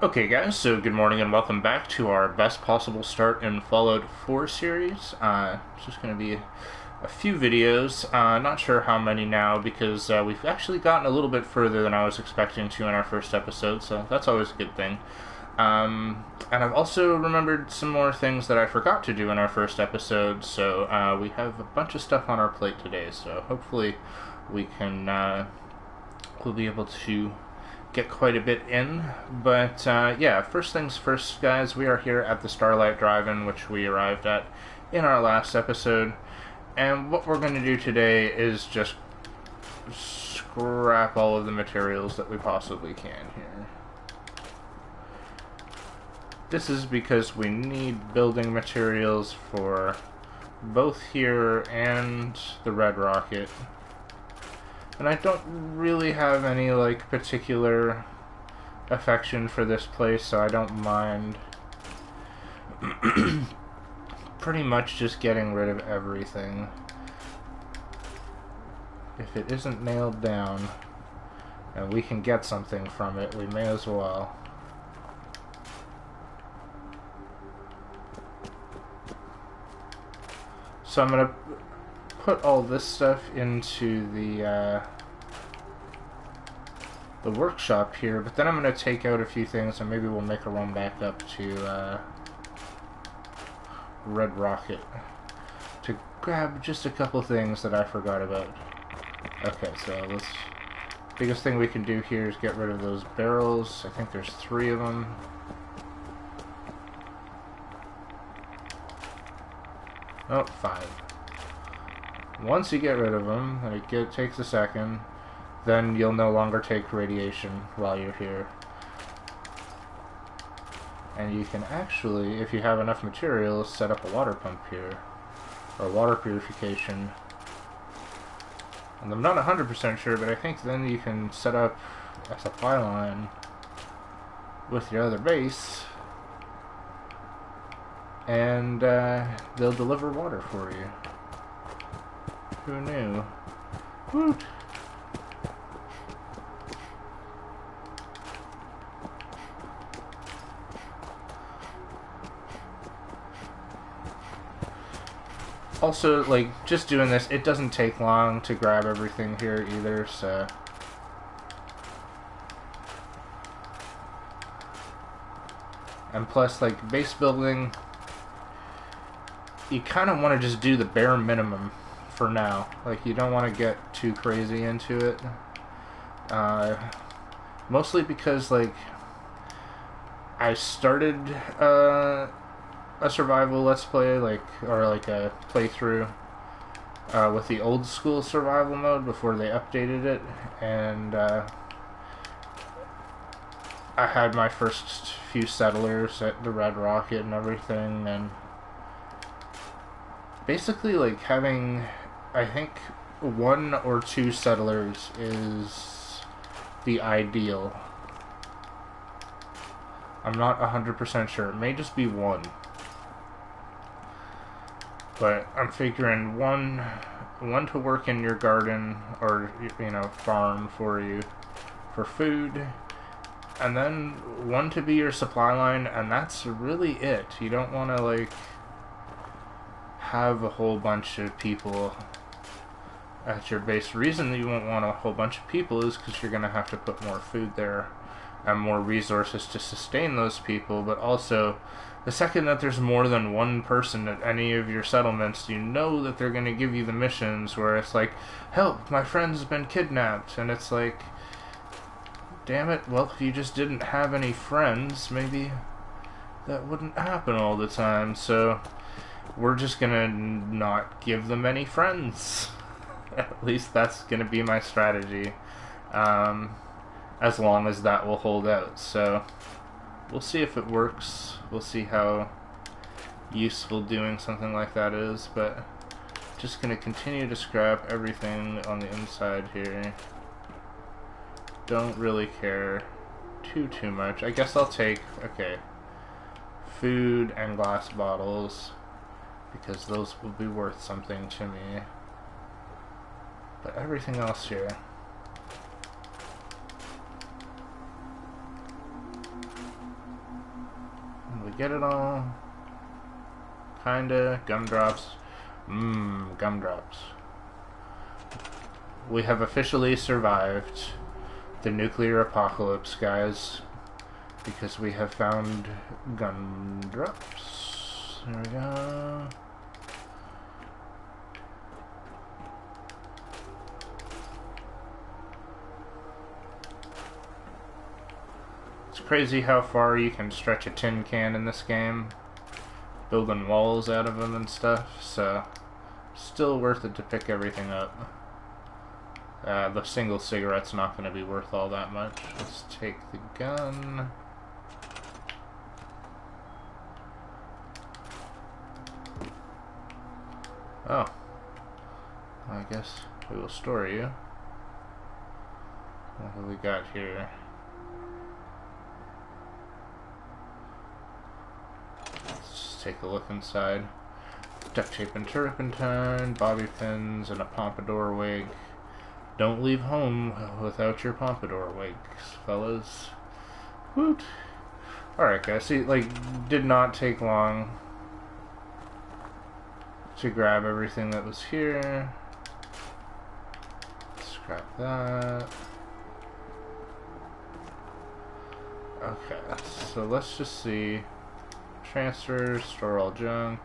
Okay guys, so good morning and welcome back to our best possible start in Fallout 4 series. It's just going to be a few videos, not sure how many now because we've actually gotten a little bit further than I was expecting to in our first episode, so that's always a good thing. And I've also remembered some more things that I forgot to do in our first episode, so we have a bunch of stuff on our plate today, so hopefully we can, we'll be able to get quite a bit in. But yeah, first things first, guys, we are here at the Starlight Drive-In, which we arrived at in our last episode, and what we're going to do today is just scrap all of the materials that we possibly can here. This is because we need building materials for both here and the Red Rocket. And I don't really have any, like, particular affection for this place, so I don't mind pretty much just getting rid of everything. If it isn't nailed down and we can get something from it, we may as well. So I'm gonna put all this stuff into the workshop here, but then I'm gonna take out a few things and maybe we'll make a run back up to Red Rocket to grab just a couple things that I forgot about. Okay, so this biggest thing we can do here is get rid of those barrels. I think there's 3 of them. Oh, 5. Once you get rid of them, and it takes a second, then you'll no longer take radiation while you're here. And you can actually, if you have enough materials, set up a water pump here, or water purification. And I'm not 100% sure, but I think then you can set up a supply line with your other base, and they'll deliver water for you. Who knew? Woot! Also, like, just doing this, it doesn't take long to grab everything here either, so... And plus, like, base building, you kind of want to just do the bare minimum for now. Like, you don't want to get too crazy into it. Mostly because, like, I started a survival let's play, like, or like a playthrough with the old school survival mode before they updated it, and I had my first few settlers at the Red Rocket and everything, and basically, like, having, I think, 1 or 2 settlers is the ideal. I'm not 100% sure. It may just be 1. But I'm figuring one to work in your garden or, you know, farm for you for food, and then 1 to be your supply line, and that's really it. You don't want to, like, have a whole bunch of people at your base. The reason that you won't want a whole bunch of people is because you're going to have to put more food there and more resources to sustain those people, but also the second that there's more than 1 person at any of your settlements, you know that they're going to give you the missions where it's like, help, my friend's been kidnapped, and it's like, damn it, well, if you just didn't have any friends, maybe that wouldn't happen all the time, so we're just gonna not give them any friends. At least that's gonna be my strategy, as long as that will hold out. So we'll see if it works. We'll see how useful doing something like that is, but just gonna continue to scrap everything on the inside here. Don't really care too much. I guess I'll take, okay, food and glass bottles, because those will be worth something to me. But everything else here, get it all? Kinda. Gumdrops. Gumdrops. We have officially survived the nuclear apocalypse, guys, because we have found gumdrops. There we go. It's crazy how far you can stretch a tin can in this game, building walls out of them and stuff, so still worth it to pick everything up. The single cigarette's not going to be worth all that much. Let's take the gun. Oh. I guess we will store you. What have we got here? Let's just take a look inside. Duct tape and turpentine, bobby pins, and a pompadour wig. Don't leave home without your pompadour wigs, fellas. Woot! Alright, guys. See, like, did not take long to grab everything that was here. Scrap that. Okay, so let's just see. Transfer, store all junk.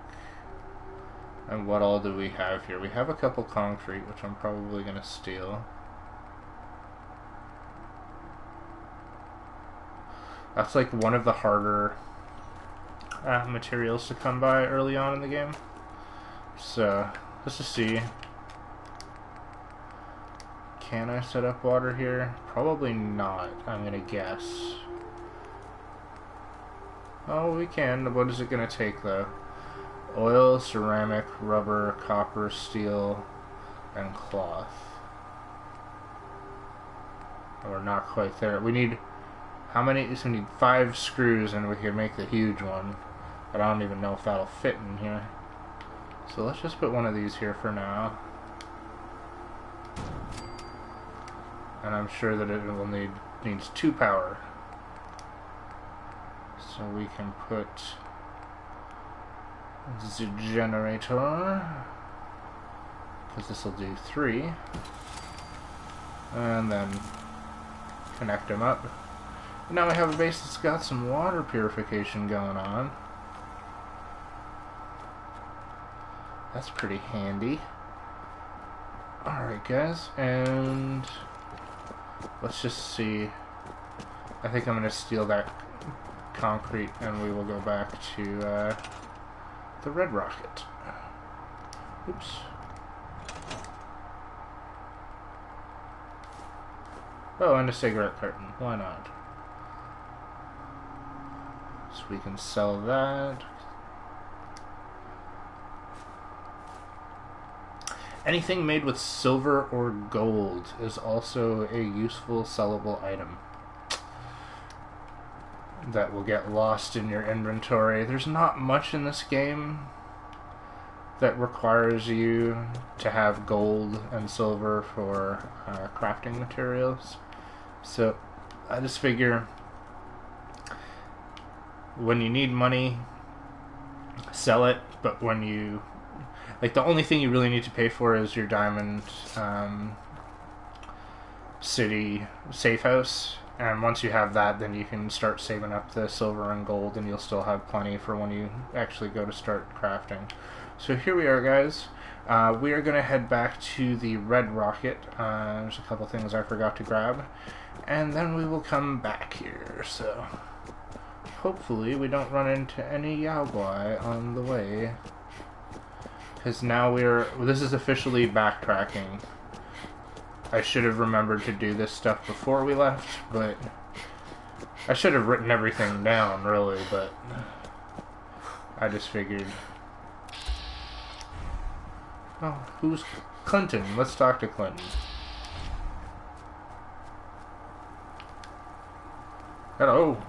And what all do we have here? We have a couple concrete, which I'm probably going to steal. That's like one of the harder materials to come by early on in the game. So, let's just see. Can I set up water here? Probably not, I'm going to guess. Oh, we can. What is it going to take, though? Oil, ceramic, rubber, copper, steel, and cloth. We're not quite there. We need... How many? So we need 5 screws and we can make the huge one. But I don't even know if that'll fit in here. So let's just put one of these here for now. And I'm sure that it will needs 2 power. So we can put the generator, because this will do 3, and then connect them up. And now we have a base that's got some water purification going on. That's pretty handy. Alright, guys, and let's just see. I think I'm going to steal that concrete and we will go back to the Red Rocket. Oops. Oh, and a cigarette carton. Why not? So we can sell that. Anything made with silver or gold is also a useful sellable item that will get lost in your inventory. There's not much in this game that requires you to have gold and silver for crafting materials. So I just figure when you need money, sell it, but when you... Like, the only thing you really need to pay for is your Diamond City safe house. And once you have that, then you can start saving up the silver and gold, and you'll still have plenty for when you actually go to start crafting. So here we are, guys. We are going to head back to the Red Rocket. There's a couple things I forgot to grab. And then we will come back here. So hopefully we don't run into any Yaoguai on the way. Because now this is officially backtracking. I should have remembered to do this stuff before we left, but I should have written everything down, really, but I just figured. Oh, who's Clinton? Let's talk to Clinton. Hello.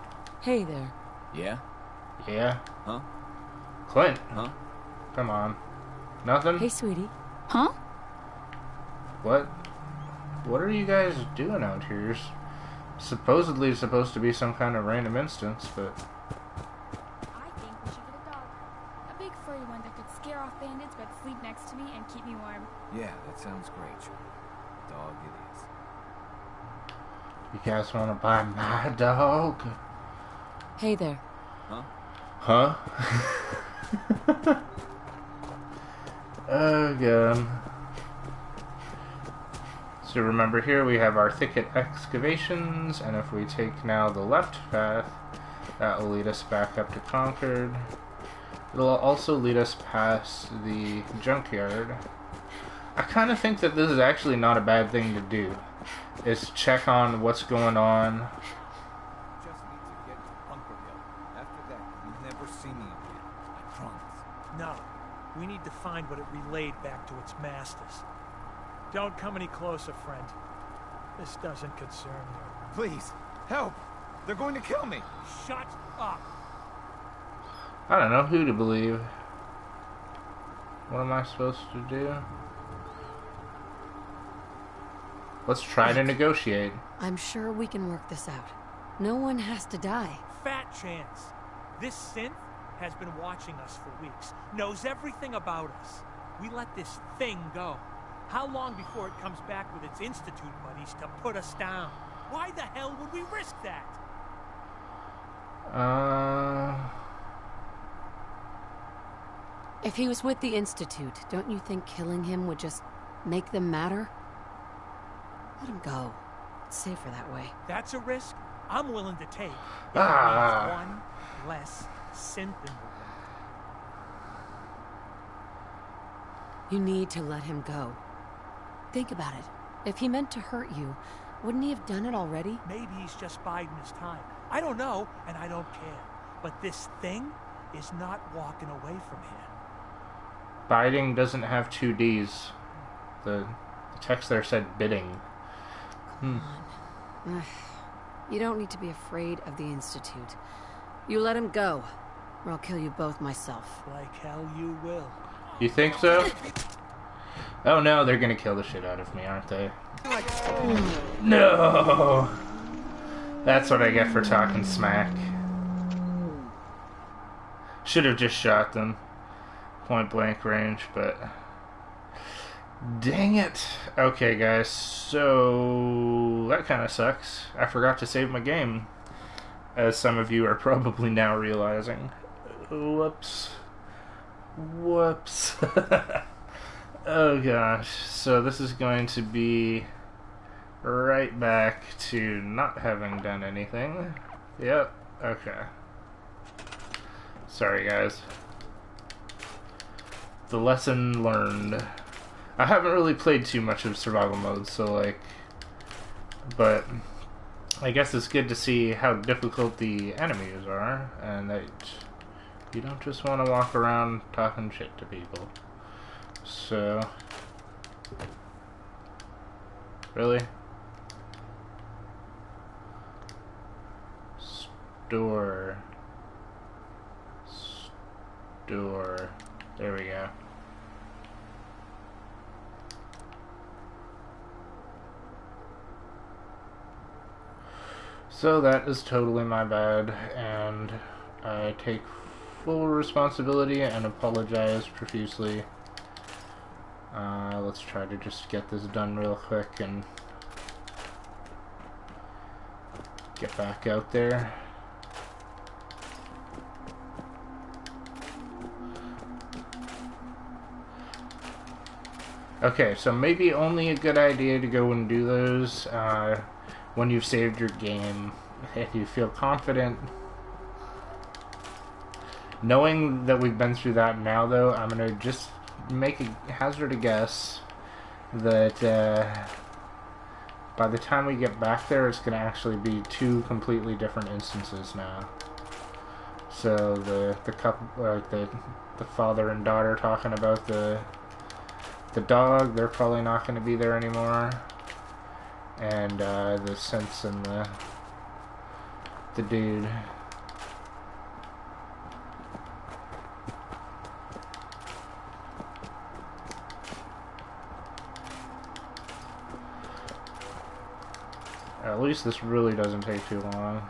Hey there. Yeah? Yeah? Huh? Clint? Huh? Come on. Nothing? Hey, sweetie. Huh? What? What are you guys doing out here? Supposedly supposed to be some kind of random instance, but... bandits, but sleep next to me and keep me warm. Yeah, that sounds great. Dog it is. You guys want to buy my dog? Hey there. Huh? Huh? Oh, God. So remember here we have our thicket excavations, and if we take now the left path, that will lead us back up to Concord. It'll also lead us past the junkyard. I kind of think that this is actually not a bad thing to do, is check on what's going on. Just need to get to Bunker Hill. After that, you'll never see me again. I promise. No. We need to find what it relayed back to its masters. Don't come any closer, friend. This doesn't concern you. Please, help! They're going to kill me! Shut up! I don't know who to believe. What am I supposed to do? Let's try to negotiate. I'm sure we can work this out. No one has to die. Fat chance. This synth has been watching us for weeks. Knows everything about us. We let this thing go. How long before it comes back with its Institute buddies to put us down? Why the hell would we risk that? If he was with the Institute, don't you think killing him would just make them madder? Let him go. It's safer that way. That's a risk I'm willing to take. If Ah. it means one less synth in the way. You need to let him go. Think about it. If he meant to hurt you, wouldn't he have done it already? Maybe he's just biding his time. I don't know, and I don't care. But this thing is not walking away from here. Biting doesn't have two D's. The text there said bidding. You don't need to be afraid of the Institute. You let him go, or I'll kill you both myself. Like hell you will. You think so? Oh no, they're gonna kill the shit out of me, aren't they? No! That's what I get for talking smack. Should have just shot them. Point blank range, but... Dang it! Okay guys, so... That kinda sucks. I forgot to save my game. As some of you are probably now realizing. Whoops. Whoops. Oh gosh. So this is going to be right back to not having done anything. Yep. Okay. Sorry guys. The lesson learned. I haven't really played too much of survival mode, so like... But... I guess it's good to see how difficult the enemies are, and that you don't just want to walk around talking shit to people. So... Really? Store. Store. There we go. So that is totally my bad, and I take full responsibility and apologize profusely. Let's try to just get this done real quick and get back out there. Okay, so maybe only a good idea to go and do those when you've saved your game, if you feel confident. Knowing that we've been through that now, though, I'm going to just hazard a guess that by the time we get back there, it's going to actually be two completely different instances now. So the couple, the father and daughter talking about the dog, they're probably not going to be there anymore. And the synths and the dude. At least this really doesn't take too long.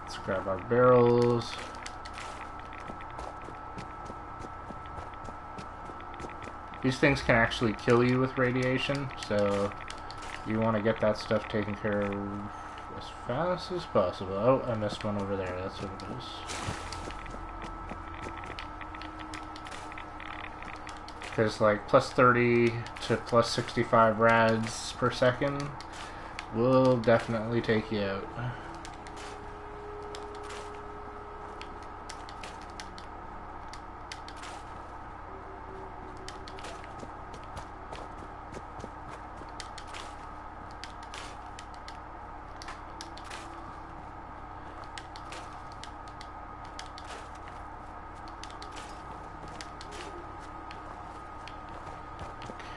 Let's grab our barrels. These things can actually kill you with radiation, so you want to get that stuff taken care of as fast as possible. Oh, I missed one over there. That's what it is. Because like plus 30 to plus 65 rads per second will definitely take you out.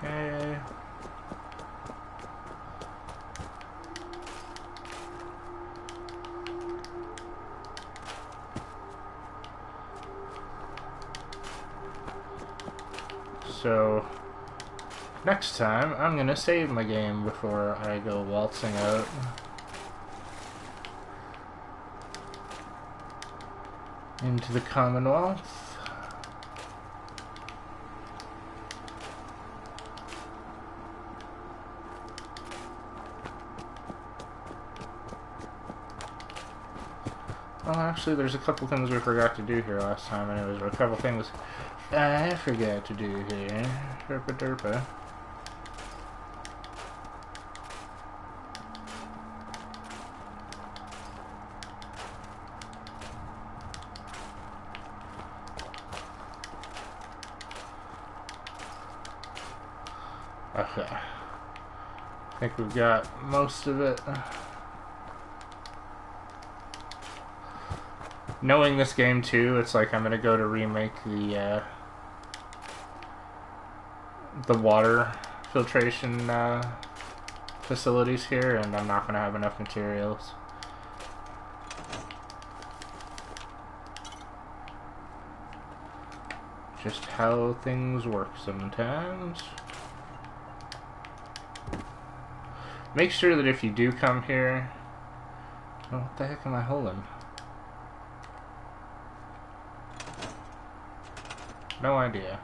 Okay. So, next time, I'm gonna save my game before I go waltzing out. Into the Commonwealth. Well, actually, there's a couple things we forgot to do here last time, anyways. Or a couple things I forgot to do here. Derpa derpa. Okay. I think we've got most of it. Knowing this game too, it's like I'm gonna go to remake the water filtration facilities here, and I'm not gonna have enough materials. Just how things work sometimes. Make sure that if you do come here... Oh, what the heck am I holding? No idea.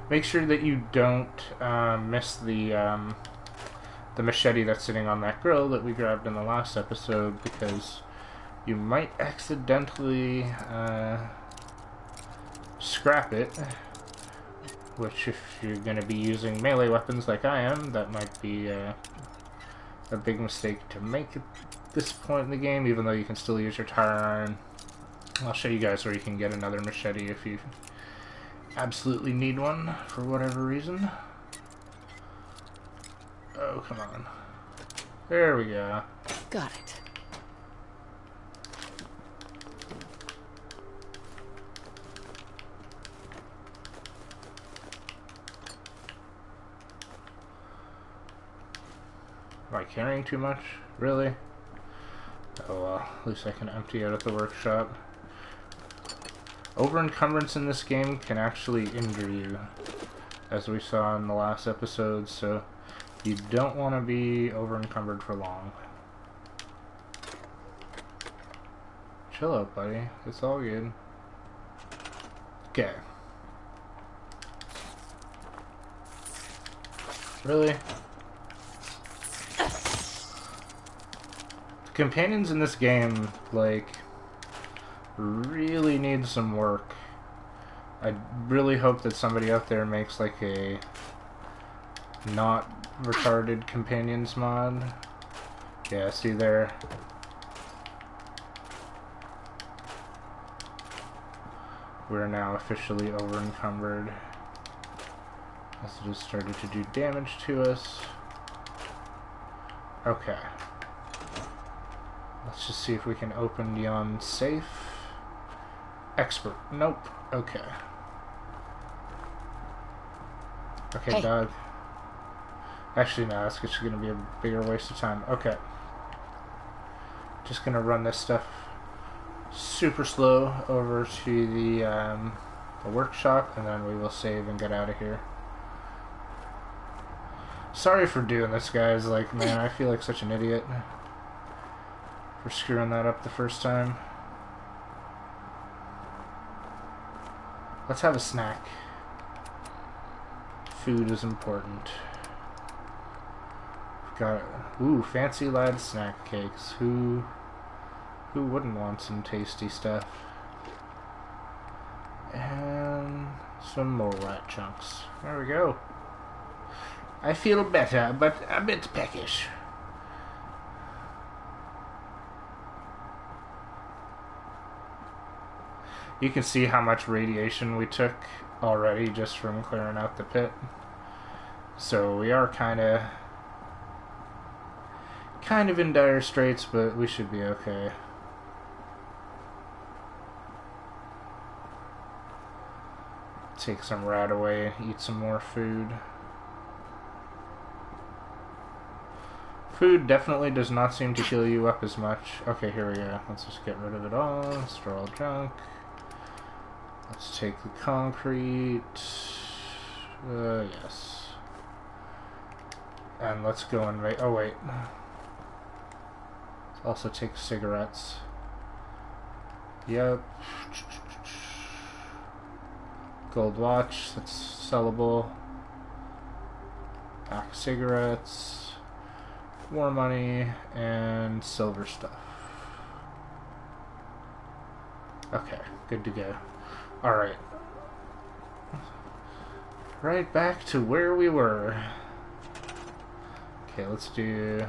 Make sure that you don't miss the machete that's sitting on that grill that we grabbed in the last episode, because you might accidentally scrap it. Which, if you're going to be using melee weapons like I am, that might be a big mistake to make at this point in the game, even though you can still use your tire iron. I'll show you guys where you can get another machete if you absolutely need one for whatever reason. Oh, come on. There we go. Got it. Am I carrying too much? Really? Oh well, at least I can empty out at the workshop. Over-encumbrance in this game can actually injure you, as we saw in the last episode, so you don't want to be over-encumbered for long. Chill out, buddy. It's all good. Okay. Really? The companions in this game, like, really need some work. I really hope that somebody out there makes like a not retarded companions mod. Yeah, see there. We're now officially over encumbered, as it has started to do damage to us. Okay. Let's just see if we can open Yon safe. Expert. Nope. Okay. Okay, Hey. dog. Actually, no, that's just gonna be a bigger waste of time. Okay. Just gonna run this stuff super slow over to the workshop, and then we will save and get out of here. Sorry for doing this, guys. Like, man, I feel like such an idiot for screwing that up the first time. Let's have a snack. Food is important. We've got fancy lad snack cakes. Who wouldn't want some tasty stuff? And some more rat chunks. There we go. I feel better, but a bit peckish. You can see how much radiation we took already just from clearing out the pit. So we are kind of in dire straits, but we should be okay. Take some rat away, eat some more food. Food definitely does not seem to heal you up as much. Okay, here we go. Let's just get rid of it all. Let's throw all junk. Let's take the concrete. Yes. And let's go and oh wait. Let's also take cigarettes. Yep. Gold watch, that's sellable. Pack of cigarettes. More money and silver stuff. Okay, good to go. Alright. Right back to where we were. Okay, let's do...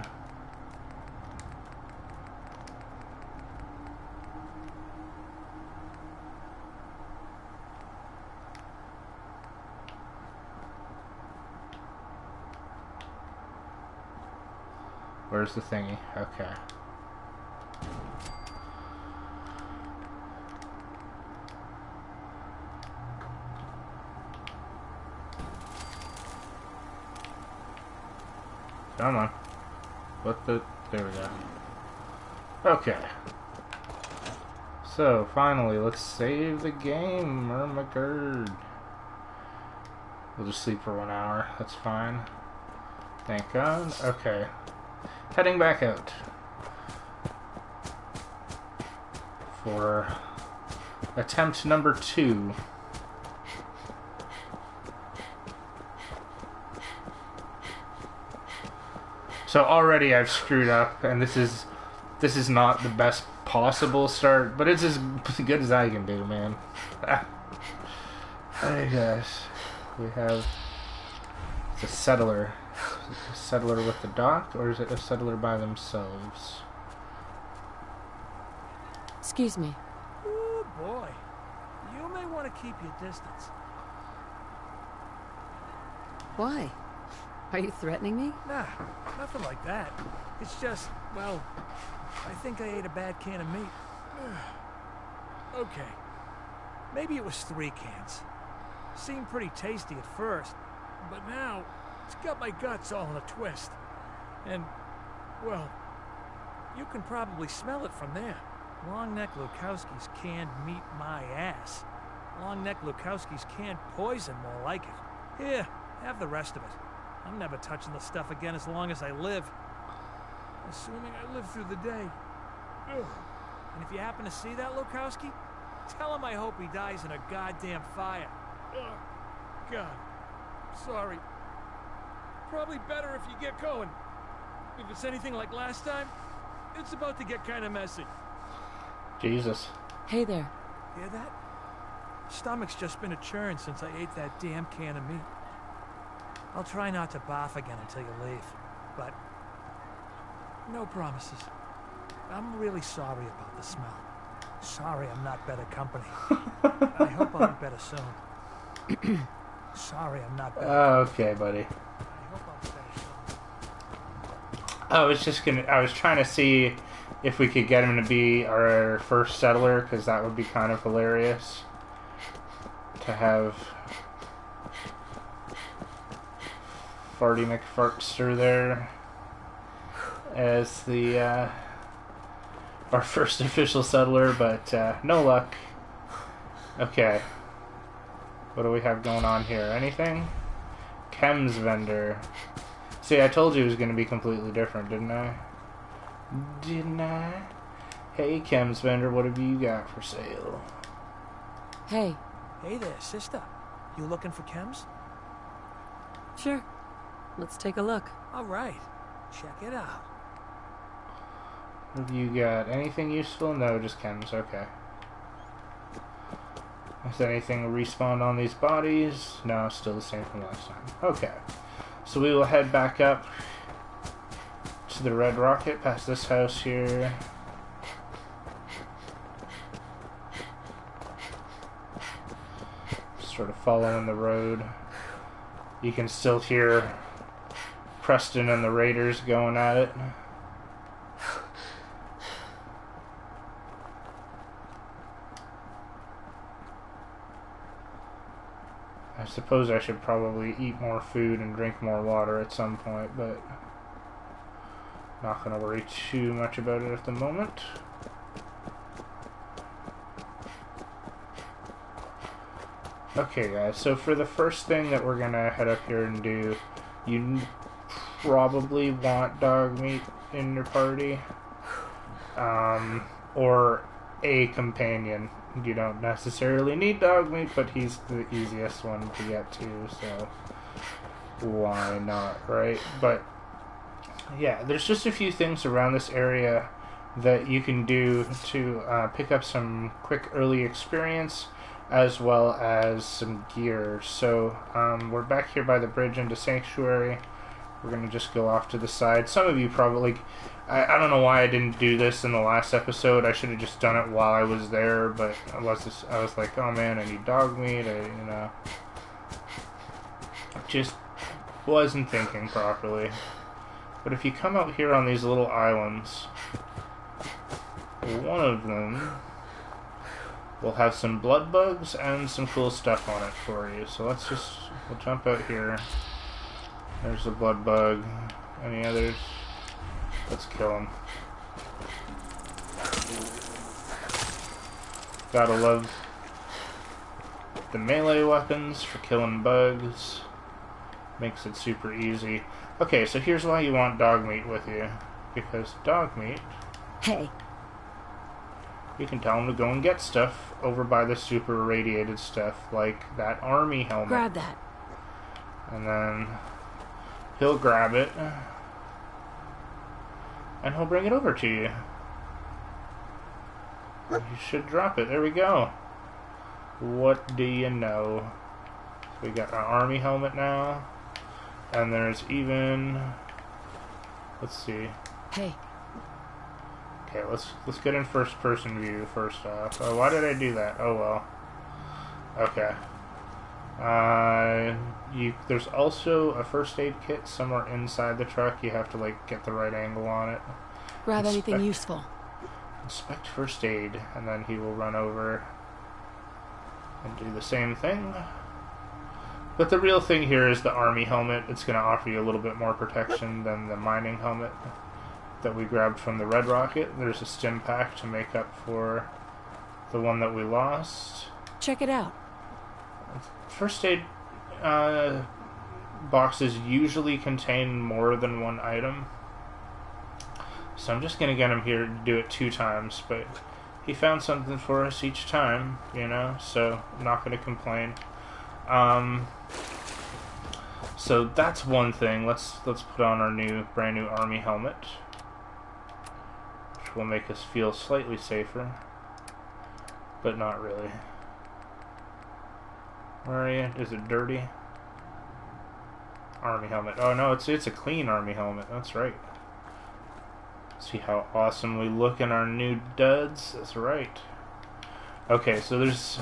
Where's the thingy? Okay. Come on. What the... There we go. Okay. So, finally, let's save the game, Ermagerd. We'll just sleep for 1 hour. That's fine. Thank God. Okay. Heading back out. For attempt number 2. So already I've screwed up, and this is not the best possible start, but it's as good as I can do, man. Hey guys, we have the settler. Is it a settler with the dock, or is it a settler by themselves? Excuse me. Oh boy, you may want to keep your distance. Why? Are you threatening me? Nah, nothing like that. It's just, well, I think I ate a bad can of meat. Okay, maybe it was 3 cans. Seemed pretty tasty at first, but now it's got my guts all in a twist. And, well, you can probably smell it from there. Longneck Lukowski's canned meat my ass. Longneck Lukowski's canned poison, more like it. Here, have the rest of it. I'm never touching the stuff again as long as I live. Assuming I live through the day. Ugh. And if you happen to see that Lukowski, tell him I hope he dies in a goddamn fire. Ugh. God. Sorry. Probably better if you get going. If it's anything like last time, it's about to get kind of messy. Jesus. Hey there. Hear that? Stomach's just been a churn since I ate that damn can of meat. I'll try not to barf again until you leave, but no promises. I'm really sorry about the smell. Sorry I'm not better company. I hope I'll be better soon. Sorry I'm not better. Okay, buddy. I hope I'll be better soon. I was trying to see if we could get him to be our first settler, because that would be kind of hilarious to have Farty McFartster there as the our first official settler, but no luck. Okay, what do we have going on here? Anything? Chems vendor. See, I told you it was going to be completely different, didn't I? Didn't I? Hey, Chems vendor, what have you got for sale? Hey, Hey there, sister. You looking for chems? Sure. Let's take a look. All right. Check it out. Have you got anything useful? No, just chems. Okay. Has anything respawned on these bodies? No, still the same from last time. Okay. So we will head back up to the Red Rocket, past this house here. Sort of following the road. You can still hear Preston and the Raiders going at it. I suppose I should probably eat more food and drink more water at some point, but not going to worry too much about it at the moment. Okay guys, so for the first thing that we're going to head up here and do, you probably want dog meat in your party, or a companion. You don't necessarily need dog meat, but he's the easiest one to get to, so why not, right? But yeah, there's just a few things around this area that you can do to pick up some quick early experience, as well as some gear. So we're back here by the bridge into Sanctuary. We're going to just go off to the side. Some of you probably... I don't know why I didn't do this in the last episode. I should have just done it while I was there, but I was like, oh man, I need dog meat. Just wasn't thinking properly. But if you come out here on these little islands, one of them will have some blood bugs and some cool stuff on it for you. So we'll jump out here. There's a blood bug. Any others? Let's kill him. Gotta love the melee weapons for killing bugs. Makes it super easy. Okay, so here's why you want dog meat with you. Because dog meat... Hey. You can tell him to go and get stuff over by the super irradiated stuff, like that army helmet. Grab that. And then he'll grab it. And he'll bring it over to you. You should drop it. There we go. What do you know? We got our army helmet now. And there's even... Let's see. Hey. Okay, let's get in first person view first off. Oh, why did I do that? Oh well. Okay. There's also a first aid kit somewhere inside the truck. You have to like get the right angle on it. Grab anything useful. Inspect first aid, and then he will run over and do the same thing. But the real thing here is the army helmet. It's going to offer you a little bit more protection than the mining helmet that we grabbed from the Red Rocket. There's a stim pack to make up for the one that we lost. Check it out. First aid boxes usually contain more than one item. So I'm just going to get him here to do it 2 times, but he found something for us each time, you know, so I'm not going to complain. So that's one thing. Let's put on our brand new army helmet, which will make us feel slightly safer, but not really. Where are you? Is it dirty? Army helmet. Oh no, it's a clean army helmet. That's right. See how awesome we look in our new duds? That's right. Okay, so there's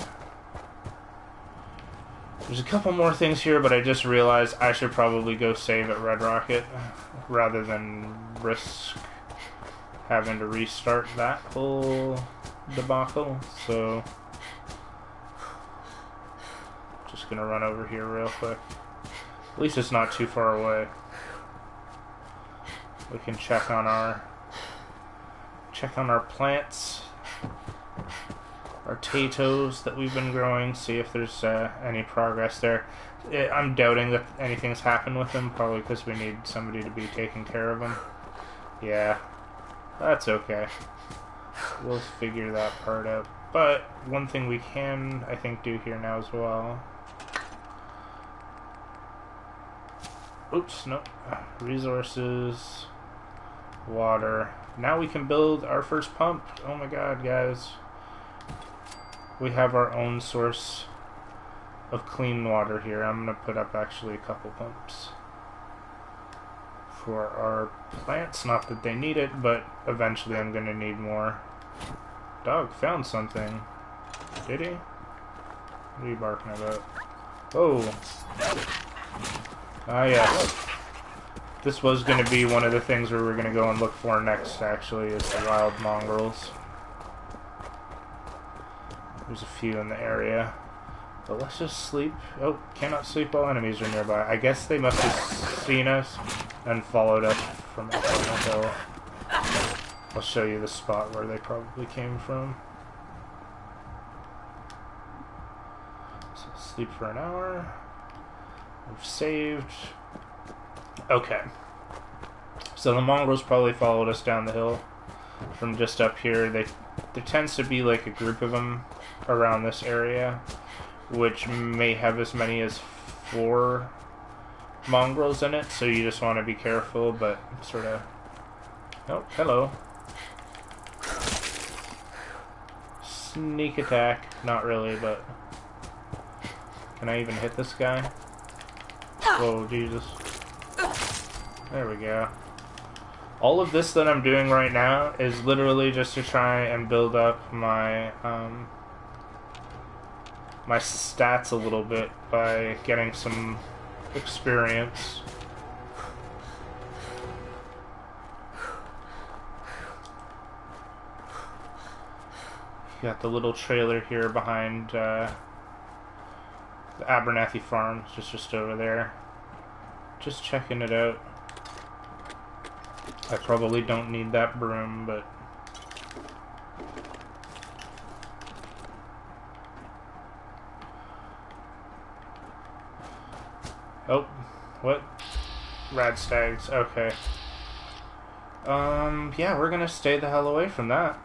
a couple more things here, but I just realized I should probably go save at Red Rocket rather than risk having to restart that whole debacle. So just gonna run over here real quick. At least it's not too far away. We can check on our plants, our potatoes that we've been growing, see if there's any progress there. I'm doubting that anything's happened with them, probably because we need somebody to be taking care of them. Yeah, that's okay. We'll figure that part out. But one thing we can, I think, do here now as well. Oops, nope. Resources, water. Now we can build our first pump. Oh my god, guys. We have our own source of clean water here. I'm going to put up actually a couple pumps for our plants. Not that they need it, but eventually I'm going to need more. Dog found something. Did he? What are you barking about? Oh. Ah, yes. This was going to be one of the things we were going to go and look for next, actually, is the wild mongrels. There's a few in the area. But let's just sleep. Oh, cannot sleep while enemies are nearby. I guess they must have seen us and followed us from up on the hill. I'll show you the spot where they probably came from. So sleep for an hour. We've saved. Okay. So the mongrels probably followed us down the hill from just up here. There tends to be like a group of them around this area, which may have as many as 4 mongrels in it, so you just want to be careful, but sort of... Oh, hello. Sneak attack. Not really, but... Can I even hit this guy? Whoa, Jesus. There we go. All of this that I'm doing right now is literally just to try and build up my my stats a little bit by getting some experience. Got the little trailer here behind the Abernathy Farm, just over there. Just checking it out. I probably don't need that broom, but... Oh, what? Rad stags, okay. Yeah, we're gonna stay the hell away from that.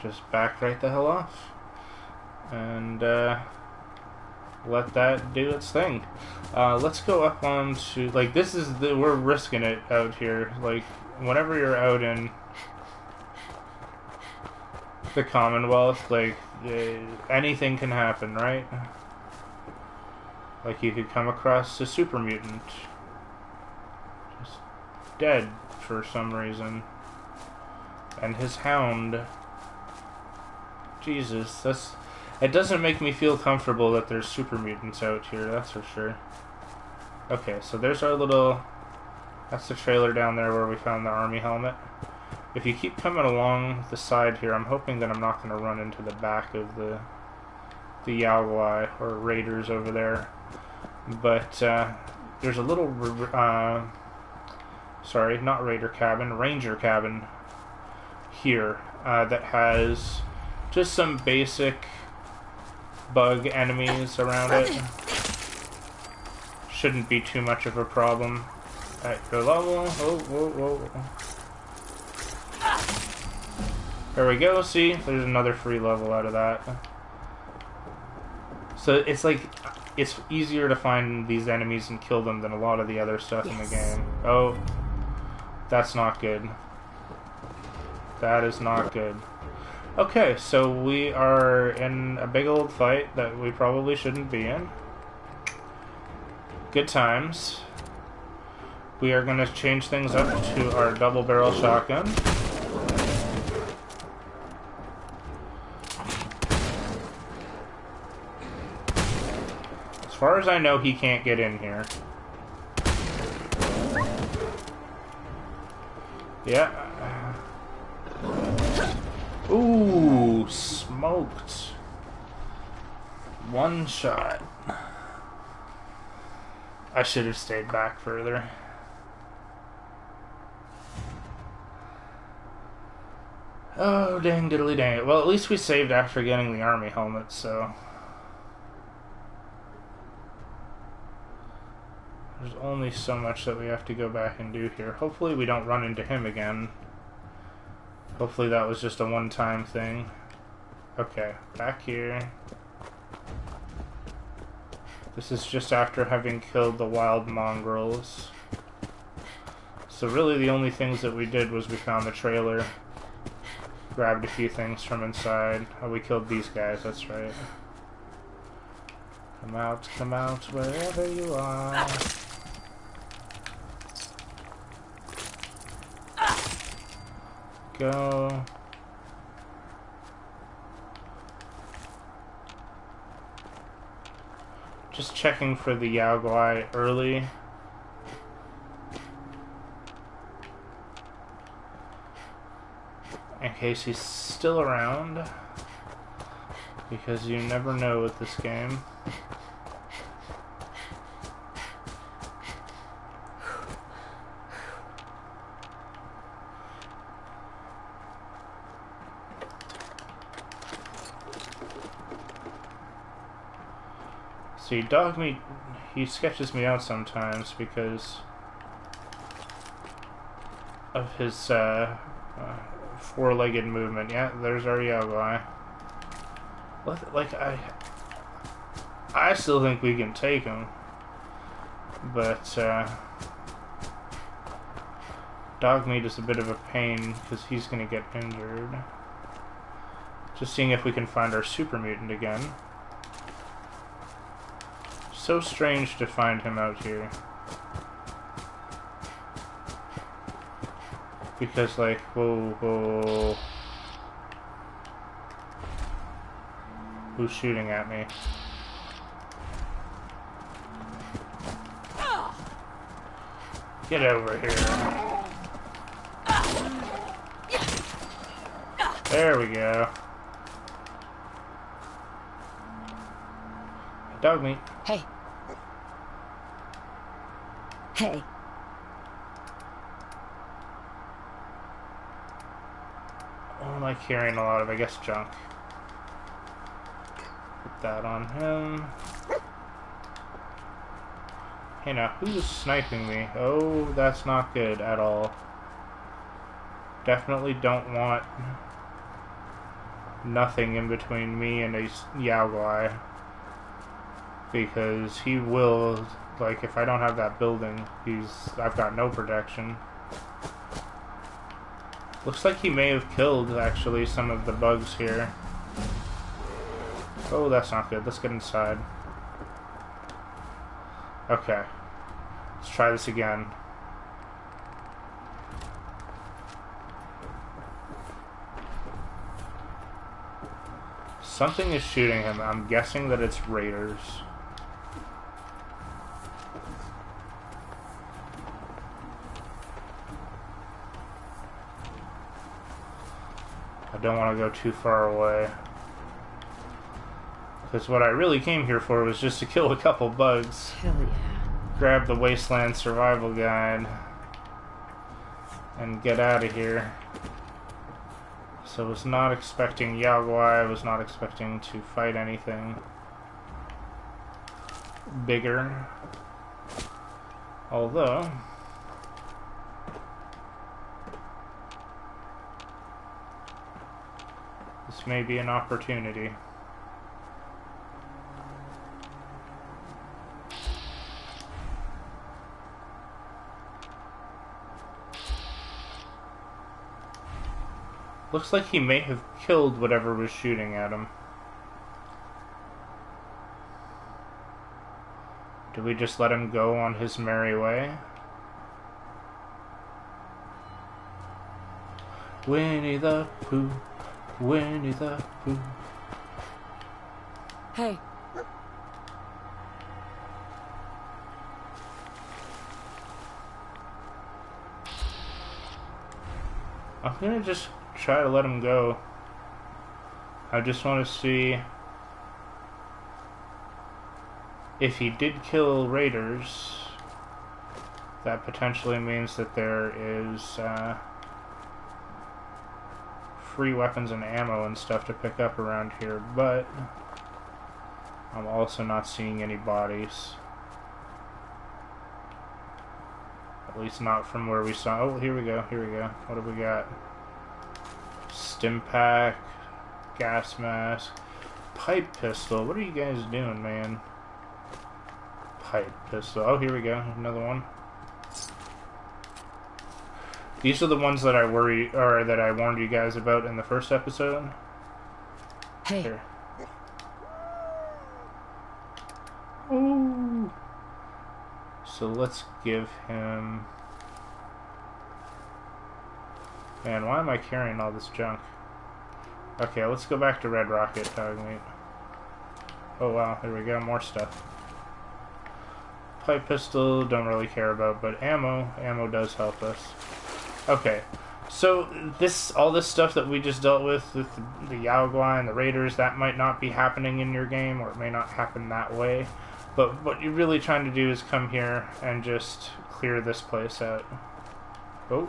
Just back right the hell off. And, let that do its thing. Let's go up on to, like, this is the, we're risking it out here. Like, whenever you're out in the Commonwealth, like, anything can happen, right? Like, you could come across a super mutant. Just dead for some reason. And his hound. Jesus, that's... It doesn't make me feel comfortable that there's super mutants out here, that's for sure. Okay, so there's our little... That's the trailer down there where we found the army helmet. If you keep coming along the side here, I'm hoping that I'm not going to run into the back of the Yaogwai or raiders over there. But there's a little... sorry, not raider cabin, ranger cabin here that has just some basic... bug enemies around it. Shouldn't be too much of a problem at your level. Oh, whoa, whoa. There we go, see? There's another free level out of that. So it's like, it's easier to find these enemies and kill them than a lot of the other stuff in the game. Oh, that's not good. That is not good. Okay, so we are in a big old fight that we probably shouldn't be in. Good times. We are going to change things up to our double barrel shotgun. As far as I know, he can't get in here. Yeah. Ooh, smoked. One shot. I should have stayed back further. Oh, dang diddly dang it. Well, at least we saved after getting the army helmet, so... There's only so much that we have to go back and do here. Hopefully we don't run into him again. Hopefully that was just a one-time thing. Okay, back here. This is just after having killed the wild mongrels. So really the only things that we did was we found the trailer, grabbed a few things from inside. Oh, we killed these guys, that's right. Come out, wherever you are. Go. Just checking for the Yao Guai early. In case he's still around. Because you never know with this game. See, Dogmeat, he sketches me out sometimes because of his four-legged movement. Yeah, there's our Yao Guai. Like, I still think we can take him, but Dogmeat is a bit of a pain because he's going to get injured. Just seeing if we can find our super mutant again. So strange to find him out here. Because, like, whoa. Who's shooting at me? Get over here. There we go. Dogmeat. Hey. Hey. What am I carrying a lot of? I guess junk. Put that on him. Hey now, who's sniping me? Oh, that's not good at all. Definitely don't want nothing in between me and a Yao Guai. Because he will, like, if I don't have that building, I've got no protection. Looks like he may have killed, actually, some of the bugs here. Oh, that's not good. Let's get inside. Okay. Let's try this again. Something is shooting him. I'm guessing that it's raiders. I don't want to go too far away. Because what I really came here for was just to kill a couple bugs. Hell yeah. Grab the Wasteland Survival Guide. And get out of here. So I was not expecting Yao Guai. I was not expecting to fight anything bigger. Although... this may be an opportunity. Looks like he may have killed whatever was shooting at him. Do we just let him go on his merry way? Winnie the Pooh, Winnie the Pooh. Hey. I'm gonna just try to let him go. I just want to see if he did kill raiders. That potentially means that there is free weapons and ammo and stuff to pick up around here, but I'm also not seeing any bodies. At least not from where we saw. Oh, here we go, here we go. What have we got? stim pack, gas mask, pipe pistol. What are you guys doing, man? Pipe pistol. Oh, here we go. Another one. These are the ones that I warned you guys about in the first episode. Hey. Here. Ooh. So let's give him... Man, why am I carrying all this junk? Okay, let's go back to Red Rocket, Dogmeat. Oh wow, here we go, more stuff. Pipe pistol, don't really care about, but ammo. Ammo does help us. Okay, so all this stuff that we just dealt with the Yao Guai and the Raiders, that might not be happening in your game, or it may not happen that way. But what you're really trying to do is come here and just clear this place out. Oh.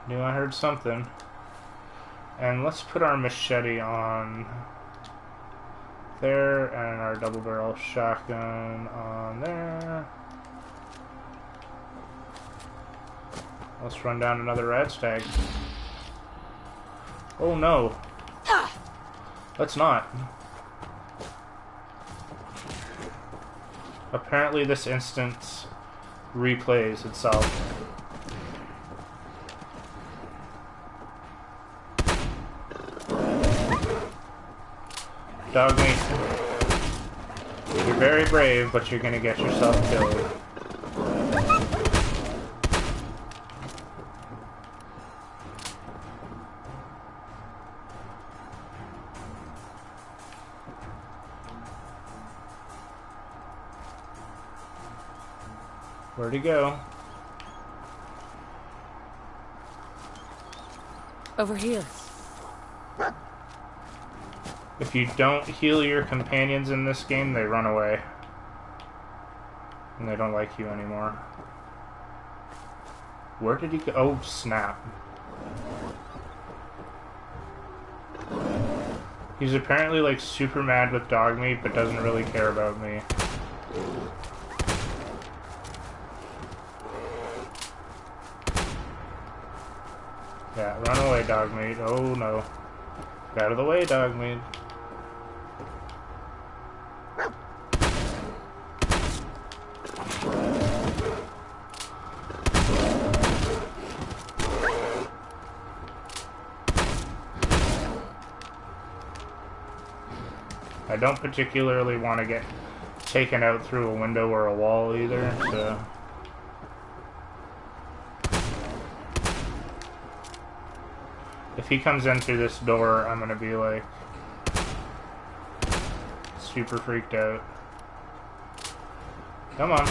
Knew I heard something. And let's put our machete on there, and our double barrel shotgun on there. Let's run down another rad stag. Oh no. Let's not. Apparently this instance replays itself. Dogmeat, you're very brave, but you're gonna get yourself killed. Where'd he go? Over here. If you don't heal your companions in this game, they run away. And they don't like you anymore. Where did he go? Oh, snap. He's apparently like super mad with Dogmeat, but doesn't really care about me. Yeah, run away, Dogmeat. Oh no. Get out of the way, Dogmeat. I don't particularly want to get taken out through a window or a wall either, so... If he comes in through this door, I'm gonna be like... super freaked out. Come on.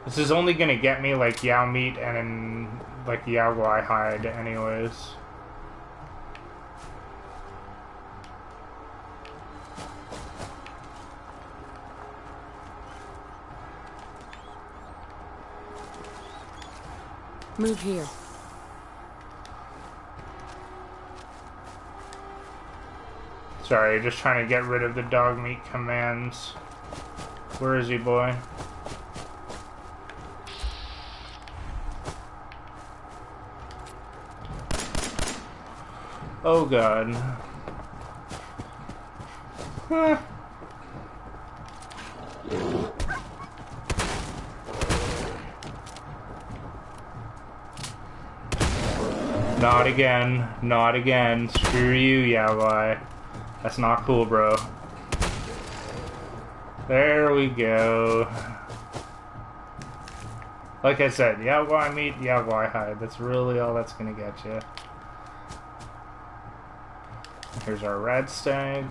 This is only gonna get me like Yao meat and like Yao Guai hide anyways. Move here. Sorry, just trying to get rid of the dog meat commands. Where is he, boy? Oh god. Huh. Not again. Not again. Screw you, Yao Guai. That's not cool, bro. There we go. Like I said, Yao Guai meat, Yao Guai hide. That's really all that's gonna get you. Here's our red stag.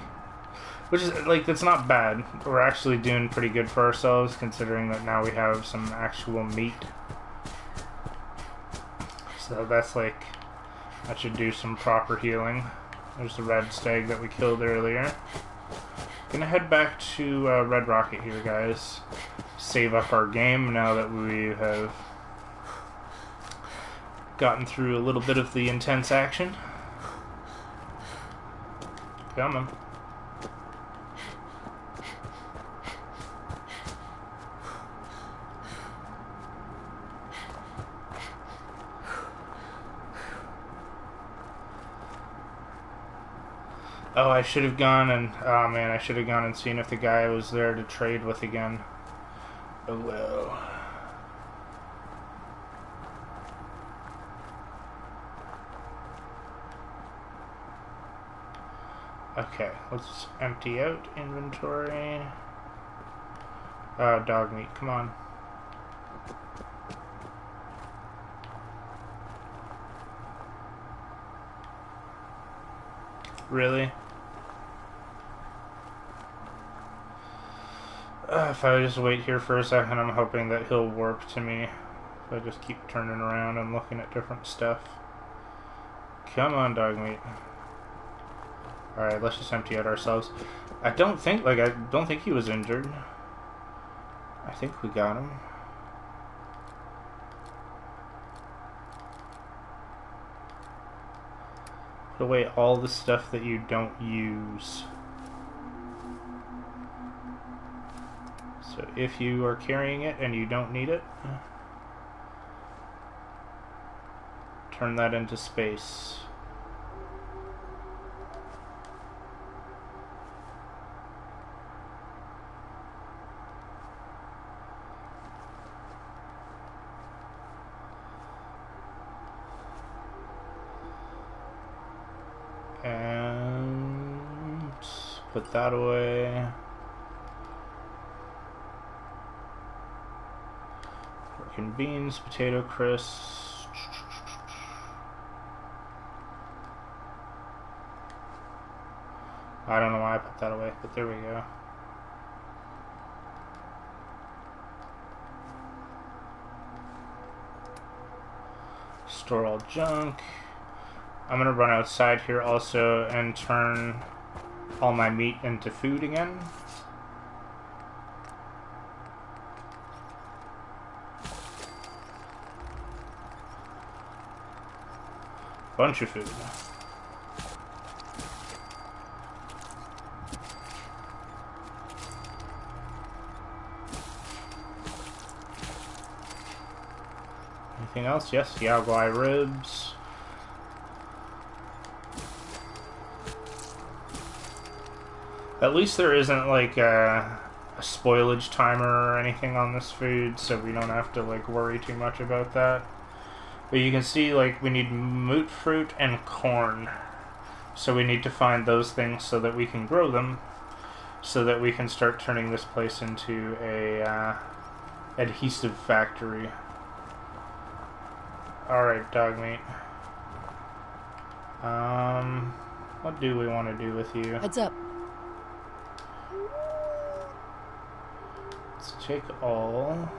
Which is, like, that's not bad. We're actually doing pretty good for ourselves, considering that now we have some actual meat. So that's like... that should do some proper healing. There's the red stag that we killed earlier. Gonna head back to Red Rocket here, guys. Save up our game now that we have gotten through a little bit of the intense action. Come on. Oh, I should have gone and... Oh, man, I should have gone and seen if the guy was there to trade with again. Oh, well. Okay, let's empty out inventory. Dog meat, come on. Really? If I just wait here for a second, I'm hoping that he'll warp to me. If I just keep turning around and looking at different stuff. Come on, dog meat. Alright, let's just empty out ourselves. I don't think he was injured. I think we got him. Put away all the stuff that you don't use. So if you are carrying it and you don't need it, turn that into space. And put that away. Working beans, potato crisps. I don't know why I put that away, but there we go. Store all junk. I'm gonna run outside here also and turn all my meat into food again. Bunch of food. Anything else? Yes, Yao Guai ribs. At least there isn't like a spoilage timer or anything on this food, so we don't have to like worry too much about that. But you can see like we need moot fruit and corn, so we need to find those things so that we can grow them, so that we can start turning this place into a adhesive factory. Alright, dog meat. What do we want to do with you? Heads up. Let's take all.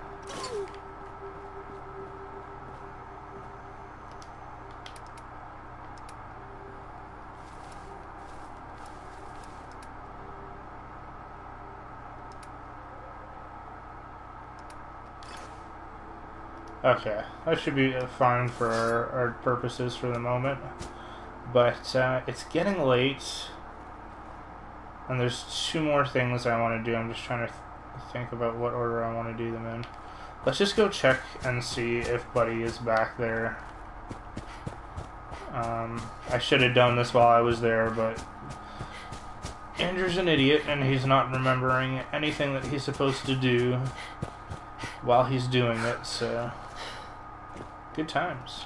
Okay, that should be fine for our purposes for the moment. But it's getting late, and there's two more things I want to do. I'm just trying to think about what order I want to do them in. Let's just go check and see if Buddy is back there. I should have done this while I was there, but Andrew's an idiot, and he's not remembering anything that he's supposed to do while he's doing it, so good times.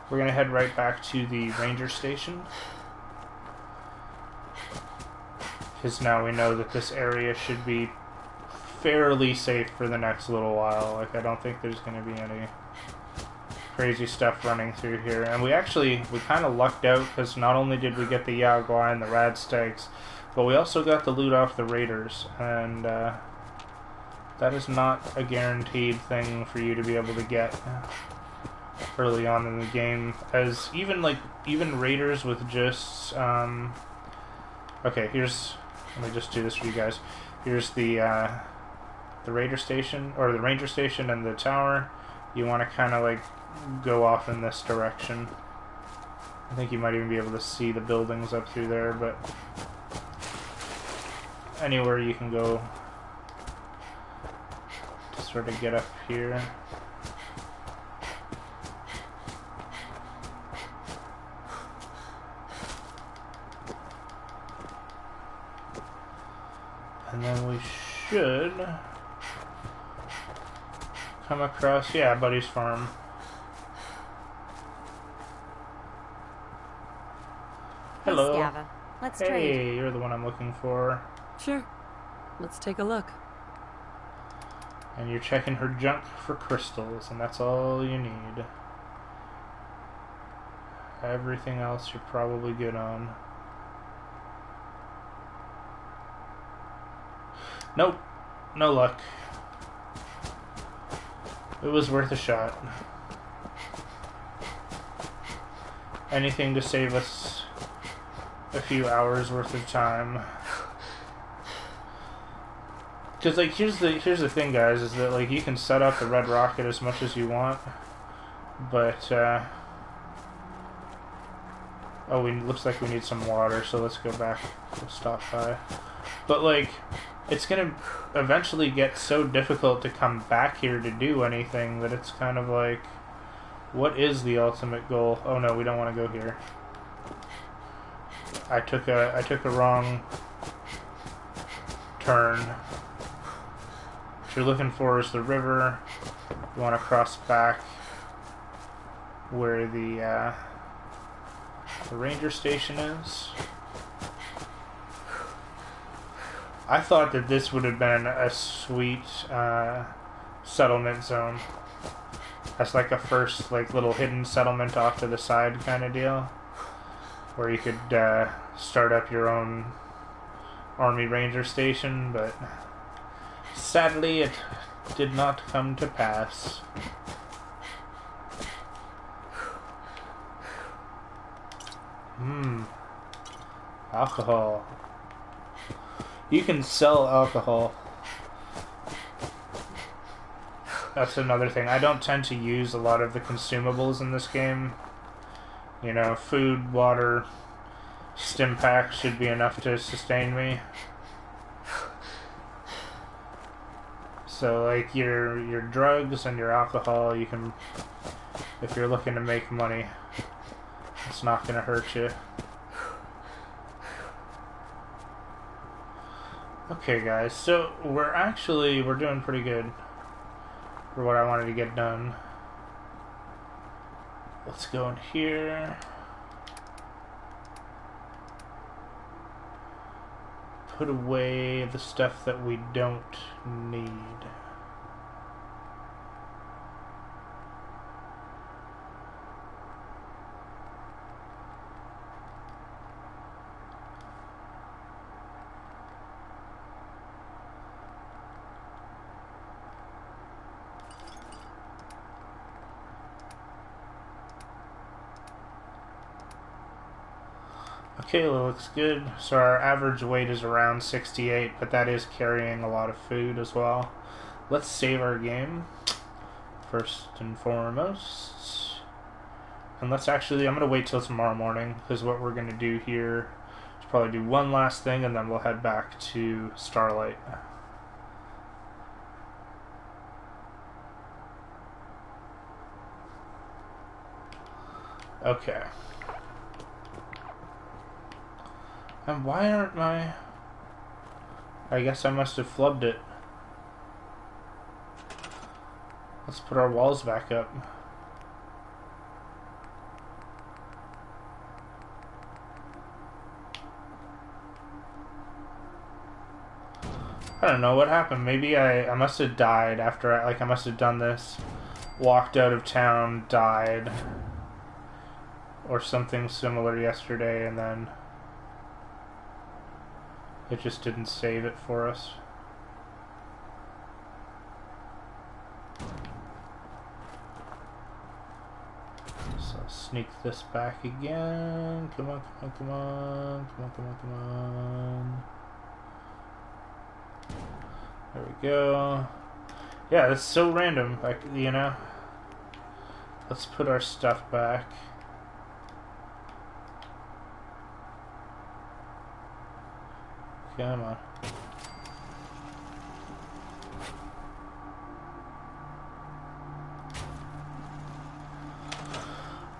We're gonna head right back to the ranger station, because now we know that this area should be fairly safe for the next little while. Like, I don't think there's gonna be any crazy stuff running through here. And we kind of lucked out, because not only did we get the Yao Guai and the Rad Stags, but we also got the loot off the raiders, and that is not a guaranteed thing for you to be able to get early on in the game, as even raiders with just okay, let me just do this for you guys. Here's the raider station, or the ranger station, and the tower. You want to kind of like go off in this direction. I think you might even be able to see the buildings up through there, but anywhere you can go to sort of get up here. And then we should come across, yeah, Buddy's farm. Hello. Hey, Scava. Let's Hey, trade. you're the one I'm looking for. Sure. Let's take a look. And you're checking her junk for crystals, and that's all you need. Everything else you're probably good on. Nope. No luck. It was worth a shot. Anything to save us a few hours worth of time. Because, like, here's the thing, guys, is that, like, you can set up the red rocket as much as you want, but, oh, looks like we need some water, so let's go back. We'll stop by. But, like, it's gonna eventually get so difficult to come back here to do anything that it's kind of like, what is the ultimate goal? Oh no, we don't want to go here. I took a wrong turn. What you're looking for is the river. You want to cross back where the ranger station is. I thought that this would have been a sweet settlement zone. That's like a first, like, little hidden settlement off to the side kind of deal, where you could start up your own army ranger station, but sadly it did not come to pass. Alcohol. You can sell alcohol. That's another thing. I don't tend to use a lot of the consumables in this game. You know, food, water, stim packs should be enough to sustain me. So, like, your drugs and your alcohol, you can, if you're looking to make money, it's not going to hurt you. Okay, guys, so we're doing pretty good for what I wanted to get done. Let's go in here. Put away the stuff that we don't need. Okay, looks good. So our average weight is around 68, but that is carrying a lot of food as well. Let's save our game, first and foremost. And let's actually, I'm going to wait till tomorrow morning, because what we're going to do here is probably do one last thing, and then we'll head back to Starlight. Okay. And why aren't my... I guess I must have flubbed it. Let's put our walls back up. I don't know what happened. Maybe I must have died after I must have done this. Walked out of town, died. Or something similar yesterday, and then it just didn't save it for us. So sneak this back again. Come on, come on, come on. Come on, come on, come on. There we go. Yeah, that's so random, you know? Let's put our stuff back. Come on.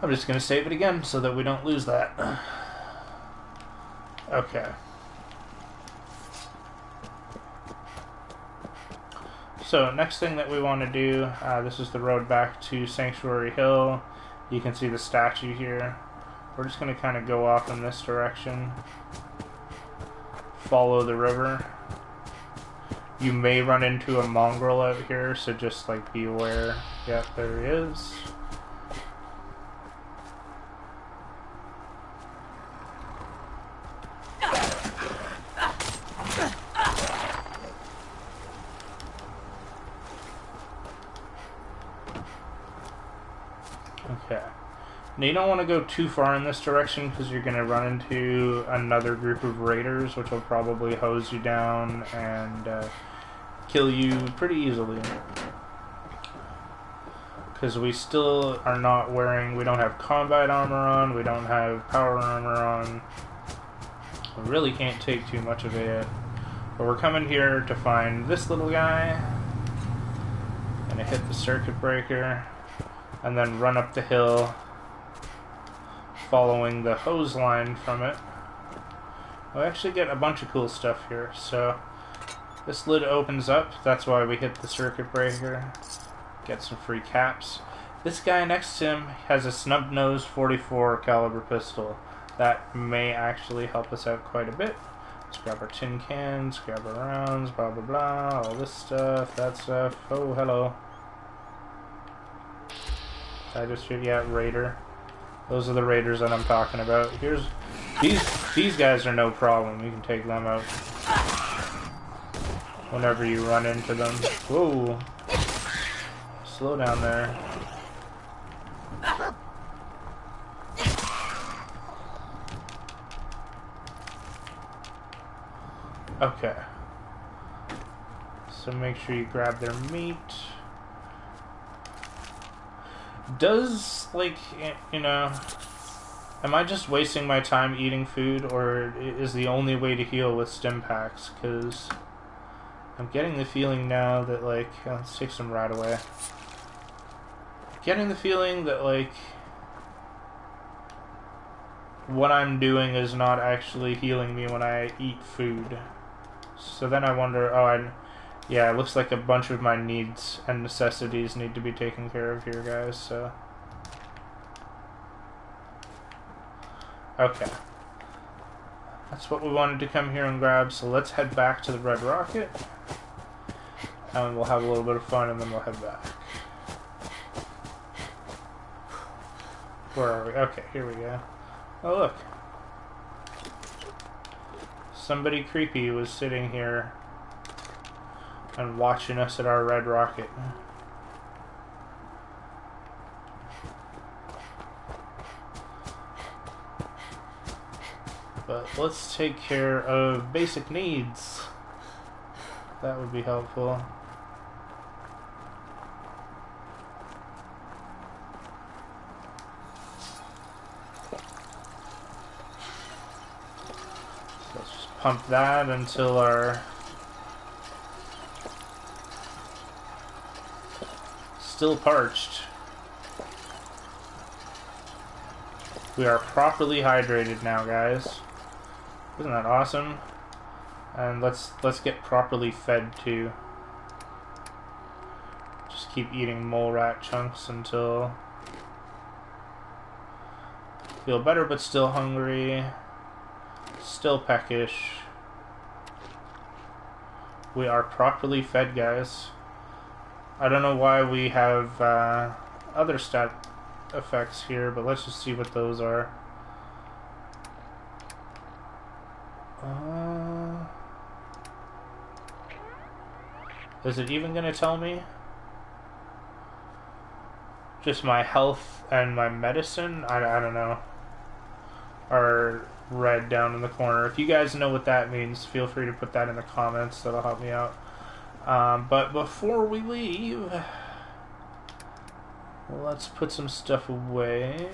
I'm just going to save it again so that we don't lose that. Okay. So, next thing that we want to do, this is the road back to Sanctuary Hill. You can see the statue here. We're just going to kind of go off in this direction. Follow the river. You may run into a mongrel out here, so just like be aware. Yep, there he is. Okay. Now you don't want to go too far in this direction because you're going to run into another group of raiders, which will probably hose you down and kill you pretty easily. Because we still are not wearing, we don't have combat armor on, we don't have power armor on. We really can't take too much of it. But we're coming here to find this little guy. Gonna hit the circuit breaker. And then run up the hill, following the hose line from it. We actually get a bunch of cool stuff here. So this lid opens up, that's why we hit the circuit breaker. Get some free caps. This guy next to him has a snub nose 44 caliber pistol. That may actually help us out quite a bit. Let's grab our tin cans, grab our rounds, blah blah blah, all this stuff, that stuff. Oh, hello. I just shoot, yeah, raider. Those are the raiders that I'm talking about. Here's these guys are no problem. You can take them out whenever you run into them. Whoa. Slow down there. Okay. So make sure you grab their meat. Does, like, you know, am I just wasting my time eating food, or is the only way to heal with stim packs? Because I'm getting the feeling now that, like, let's take some right away. Getting the feeling that, like, what I'm doing is not actually healing me when I eat food. So then I wonder, yeah, it looks like a bunch of my needs and necessities need to be taken care of here, guys, so. Okay. That's what we wanted to come here and grab, so let's head back to the Red Rocket. And we'll have a little bit of fun, and then we'll head back. Where are we? Okay, here we go. Oh, look. Somebody creepy was sitting here and watching us at our Red Rocket. But let's take care of basic needs. That would be helpful. Let's just pump that until our still parched. We are properly hydrated now, guys. Isn't that awesome? And let's get properly fed too. Just keep eating mole rat chunks until feel better, but still hungry, still peckish. We are properly fed, guys. I don't know why we have other stat effects here, but let's just see what those are. Is it even going to tell me? Just my health and my medicine? I don't know. Are red down in the corner. If you guys know what that means, feel free to put that in the comments. That'll help me out. But before we leave, let's put some stuff away.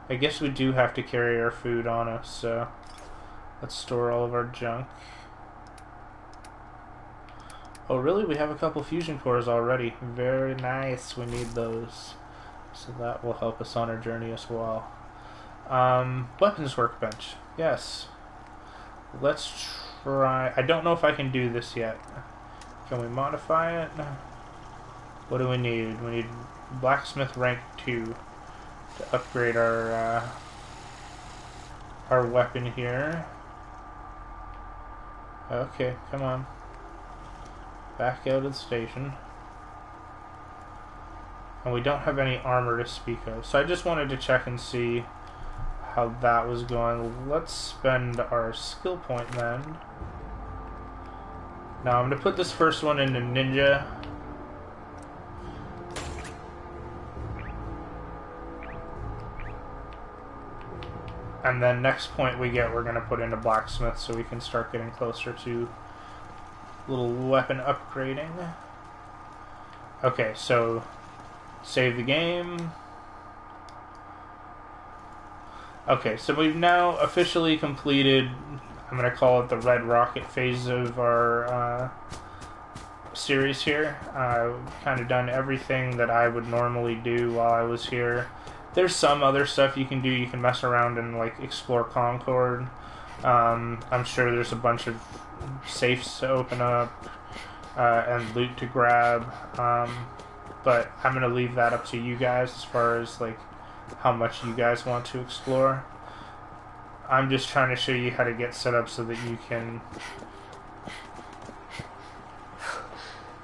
I guess we do have to carry our food on us, so Let's store all of our junk. Oh really? We have a couple fusion cores already. Very nice. We need those. So that will help us on our journey as well. Weapons workbench. Yes. Let's try... I don't know if I can do this yet. Can we modify it? What do we need? We need blacksmith rank 2 to upgrade our weapon here. Okay, come on. Back out of the station. And we don't have any armor to speak of. So I just wanted to check and see how that was going. Let's spend our skill point then. Now I'm going to put this first one into ninja. And then next point we get, we're going to put into blacksmith so we can start getting closer to little weapon upgrading. Okay, so save the game. Okay, so we've now officially completed, I'm going to call it the Red Rocket phase of our series here. I've kind of done everything that I would normally do while I was here. There's some other stuff you can do. You can mess around and like explore Concord. I'm sure there's a bunch of safes to open up and loot to grab. But I'm gonna leave that up to you guys as far as like how much you guys want to explore. I'm just trying to show you how to get set up so that you can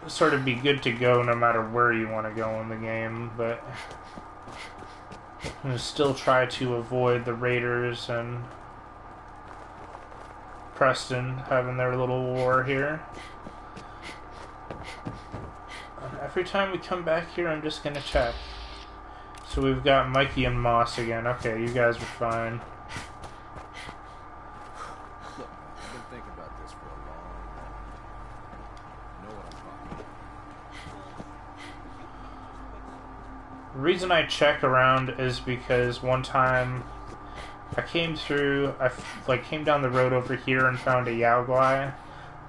sort of be good to go no matter where you want to go in the game, but I'm going to still try to avoid the Raiders and Preston having their little war here. Every time we come back here, I'm just going to check. So we've got Mikey and Moss again. Okay, you guys are fine. Look, I've been thinking about this for a long time. You know what I'm talking about. The reason I check around is because one time I came through, I came down the road over here and found a Yao Guai,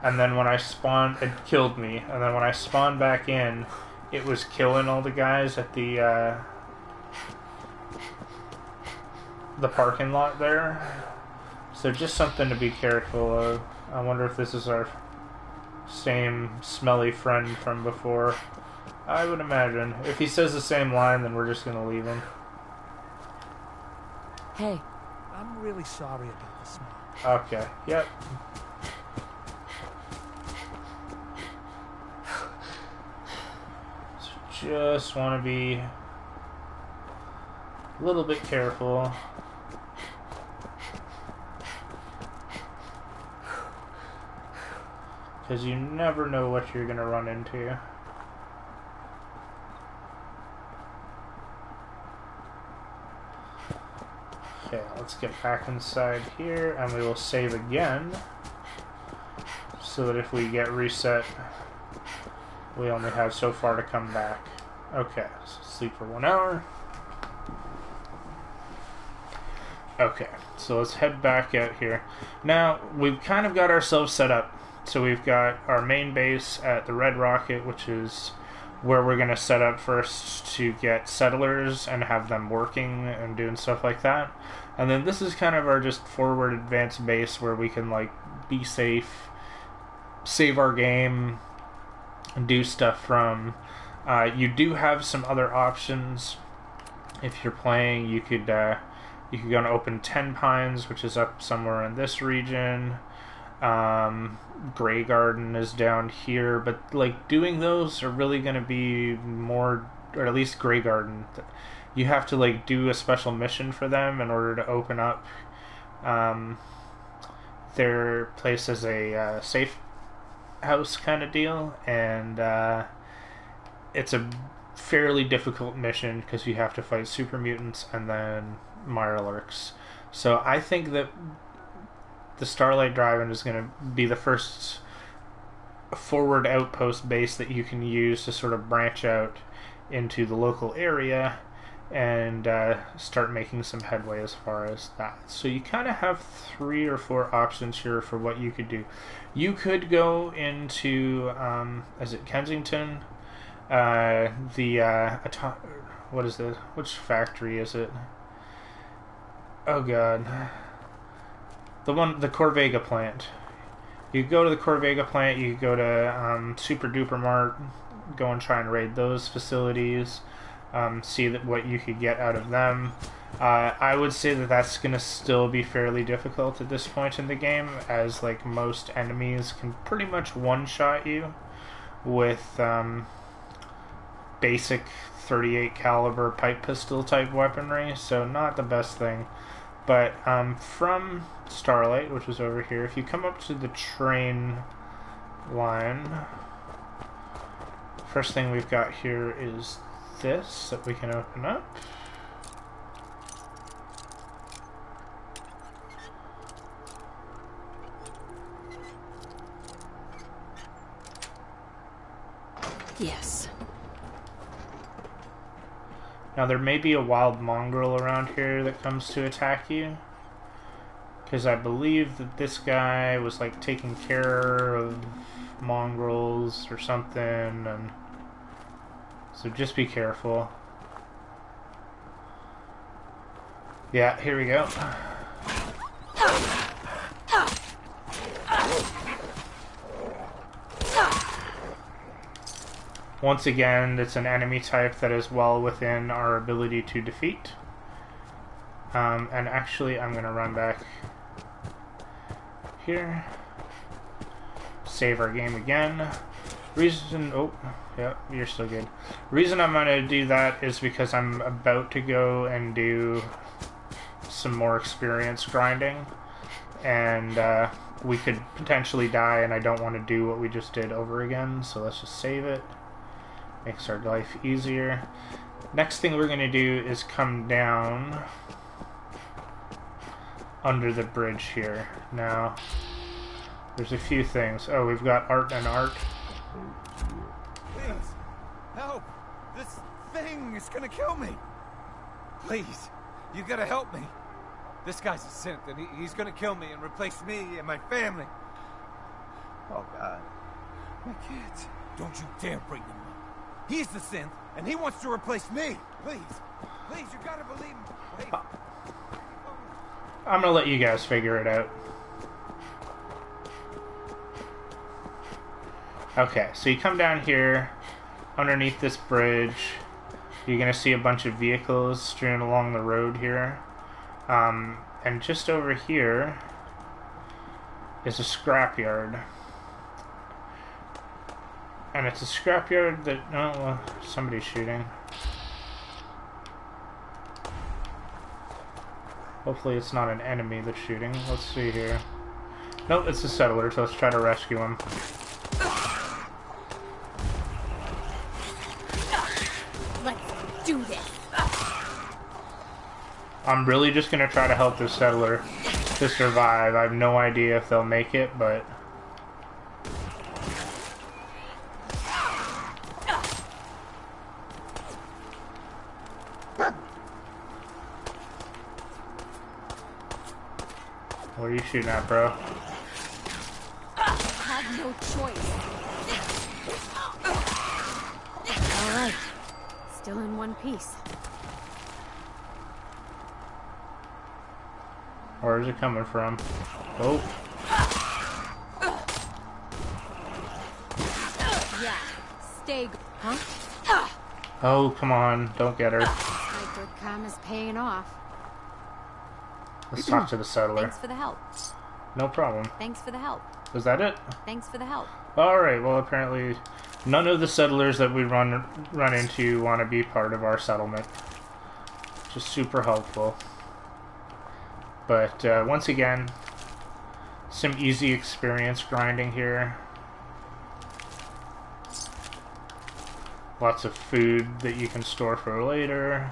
and then when I spawned, it killed me, and then when I spawned back in, it was killing all the guys at the parking lot there. So just something to be careful of. I wonder if this is our same smelly friend from before. I would imagine. If he says the same line, then we're just gonna leave him. Hey. I'm really sorry about the smell. Okay, yep. So just want to be a little bit careful. Because you never know what you're gonna run into. Okay, let's get back inside here, and we will save again, so that if we get reset, we only have so far to come back. Okay, so sleep for 1 hour. Okay, so let's head back out here. Now, we've kind of got ourselves set up. So we've got our main base at the Red Rocket, which is where we're going to set up first to get settlers and have them working and doing stuff like that. And then this is kind of our just forward advanced base where we can like be safe, save our game, and do stuff from. You do have some other options. If you're playing, you could go and open 10 Pines, which is up somewhere in this region. Grey Garden is down here, but like doing those are really going to be more, or at least Grey Garden, you have to like do a special mission for them in order to open up their place as a safe house kind of deal, and it's a fairly difficult mission because you have to fight super mutants and then Mirelurks. So I think that the Starlight Drive-In is going to be the first forward outpost base that you can use to sort of branch out into the local area and start making some headway as far as that. So you kind of have 3 or 4 options here for what you could do. You could go into, is it Kensington? What is this? Which factory is it? Oh god. The Corvega plant. You could go to the Corvega plant, you could go to Super Duper Mart, go and try and raid those facilities, see what you could get out of them. I would say that that's going to still be fairly difficult at this point in the game, as like most enemies can pretty much one-shot you with basic 38 caliber pipe pistol type weaponry, so not the best thing. But from Starlight, which is over here, if you come up to the train line, first thing we've got here is this that we can open up. Yes. Now there may be a wild mongrel around here that comes to attack you, because I believe that this guy was like taking care of mongrels or something, and so just be careful. Yeah, here we go. Once again, it's an enemy type that is well within our ability to defeat. And actually, I'm going to run back here. Save our game again. Reason... Oh, yeah, you're still good. Reason I'm going to do that is because I'm about to go and do some more experience grinding. And we could potentially die, and I don't want to do what we just did over again. So let's just save it. Makes our life easier. Next thing we're going to do is come down under the bridge here. Now, there's a few things. Oh, we've got art and art. Please, help! This thing is gonna kill me! Please, you gotta help me. This guy's a synth, and he's gonna kill me and replace me and my family. Oh, God. My kids. Don't you dare bring them up. He's the synth, and he wants to replace me. Please, please, you gotta believe me. Wait. I'm gonna let you guys figure it out. Okay, so you come down here, underneath this bridge, you're gonna see a bunch of vehicles strewn along the road here. And just over here is a scrapyard. And it's a scrapyard that... Oh, well, somebody's shooting. Hopefully it's not an enemy that's shooting. Let's see here. Nope, it's a settler, so let's try to rescue him. Let's do this. I'm really just gonna try to help this settler to survive. I have no idea if they'll make it, but... What are you shooting at, bro? I have no choice. Alright. Still in one piece. Where is it coming from? Oh. Yeah. Stay... Huh? Oh, come on. Don't get her. Sniper cam is paying off. Let's talk to the settler. Thanks for the help. No problem. Thanks for the help. Was that it? Thanks for the help. Alright, well apparently none of the settlers that we run into want to be part of our settlement. Just super helpful. But once again, some easy experience grinding here. Lots of food that you can store for later.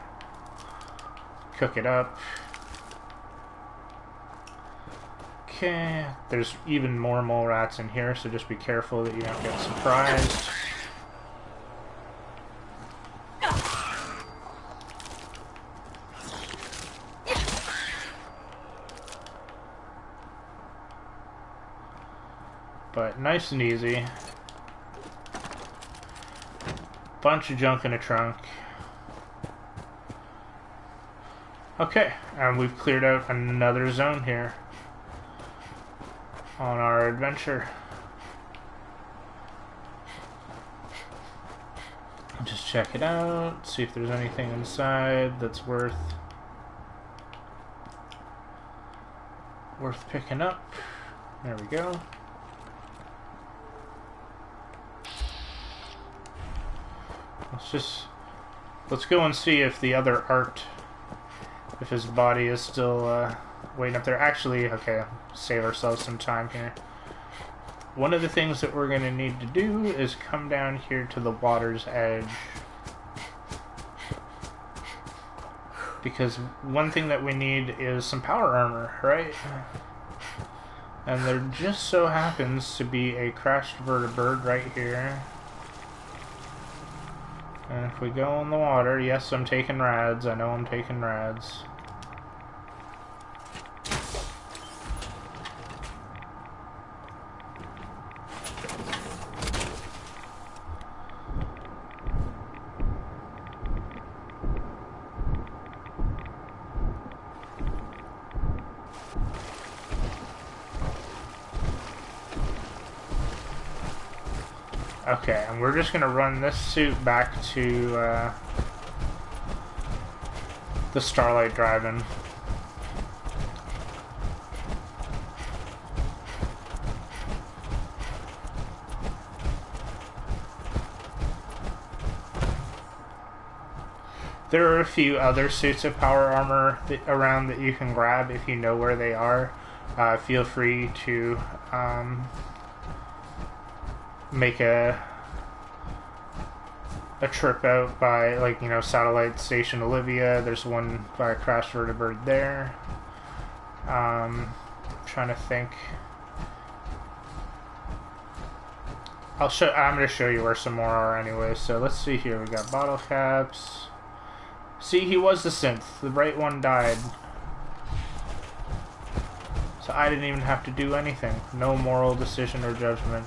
Cook it up. Okay, there's even more mole rats in here, so just be careful that you don't get surprised. but nice and easy. Bunch of junk in a trunk. Okay, and we've cleared out another zone here on our adventure. Just check it out, see if there's anything inside that's worth picking up. There we go. Let's go and see if the other art, if his body is still waiting up there. Actually, okay, save ourselves some time here. One of the things that we're going to need to do is come down here to the water's edge. Because one thing that we need is some power armor, right? And there just so happens to be a crashed vertibird right here. And if we go in the water, yes, I'm taking rads. I know I'm taking rads. Okay, and we're just going to run this suit back to the Starlight Drive-In. There are a few other suits of power armor around that you can grab if you know where they are. Feel free to make a trip out by, like, you know, Satellite Station Olivia. There's one by a crashed vertibird there. Trying to think. I'm going to show you where some more are anyway. So let's see here. We got bottle caps. See, he was the synth. The right one died. So I didn't even have to do anything. No moral decision or judgment.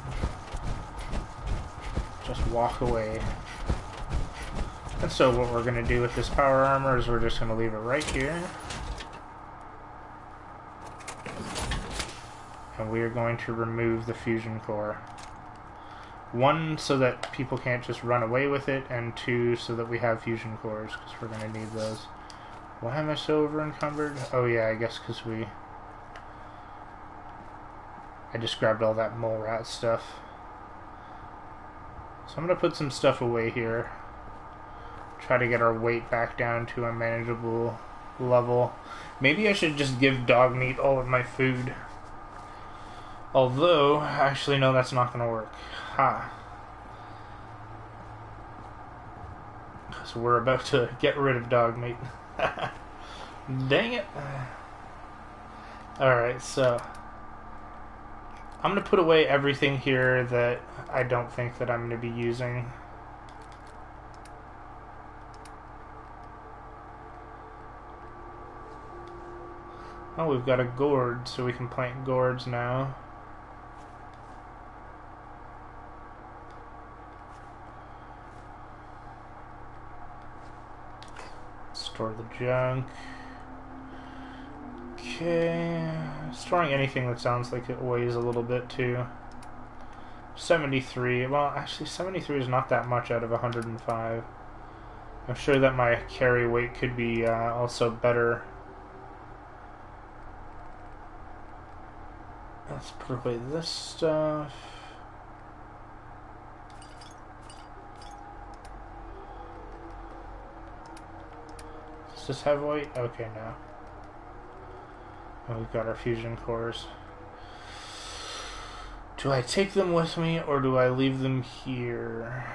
Just walk away. And so what we're going to do with this power armor is we're just going to leave it right here. And we are going to remove the fusion core. One, so that people can't just run away with it, and two, so that we have fusion cores, because we're going to need those. Why am I so over encumbered? Oh yeah, I guess because I just grabbed all that mole rat stuff. So I'm going to put some stuff away here. Try to get our weight back down to a manageable level. Maybe I should just give dog meat all of my food. Although, actually no, that's not going to work. Ha. So we're about to get rid of dog meat. Dang it. Alright, so I'm going to put away everything here that I don't think that I'm going to be using. Oh, we've got a gourd, so we can plant gourds now. Store the junk. Okay. Storing anything that sounds like it weighs a little bit too. 73. Well, actually 73 is not that much out of 105. I'm sure that my carry weight could be also better. Let's put away this stuff. Does this have weight? Okay, no. Oh, we've got our fusion cores. Do I take them with me or do I leave them here?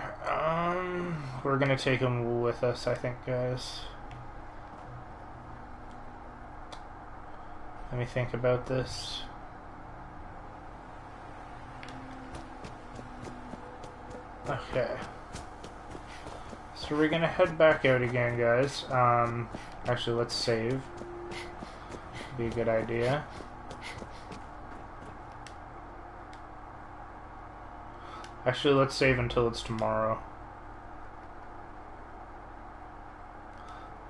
We're gonna take them with us, I think, guys. Let me think about this. Okay. So we're gonna head back out again, guys. Actually, let's save. Be a good idea. Actually, let's save until it's tomorrow.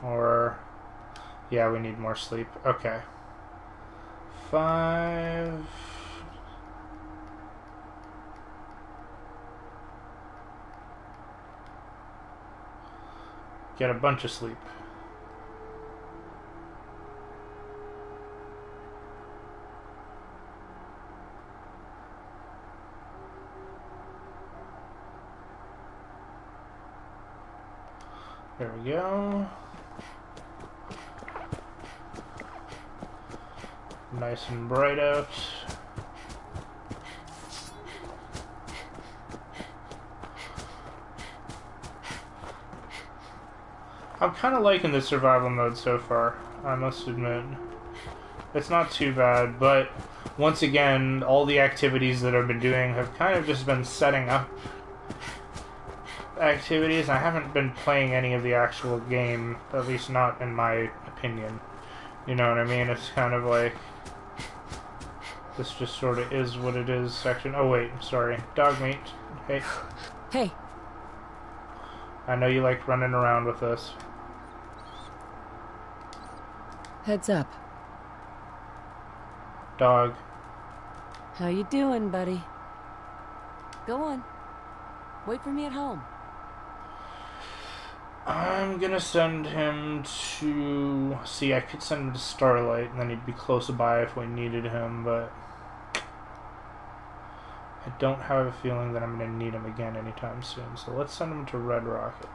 Or... yeah, we need more sleep. Okay. 5... Get a bunch of sleep. There we go. Nice and bright out. I'm kind of liking the survival mode so far, I must admit. It's not too bad, but once again, all the activities that I've been doing have kind of just been setting up activities. I haven't been playing any of the actual game, at least not in my opinion. You know what I mean? It's kind of like, this just sort of is what it is section. Oh wait, sorry. Dog meat. Hey. Hey. I know you like running around with us. Heads up. Dog. How you doing, buddy? Go on. Wait for me at home. I'm gonna send him to... see, I could send him to Starlight, and then he'd be close by if we needed him, but... I don't have a feeling that I'm gonna need him again anytime soon, so let's send him to Red Rocket.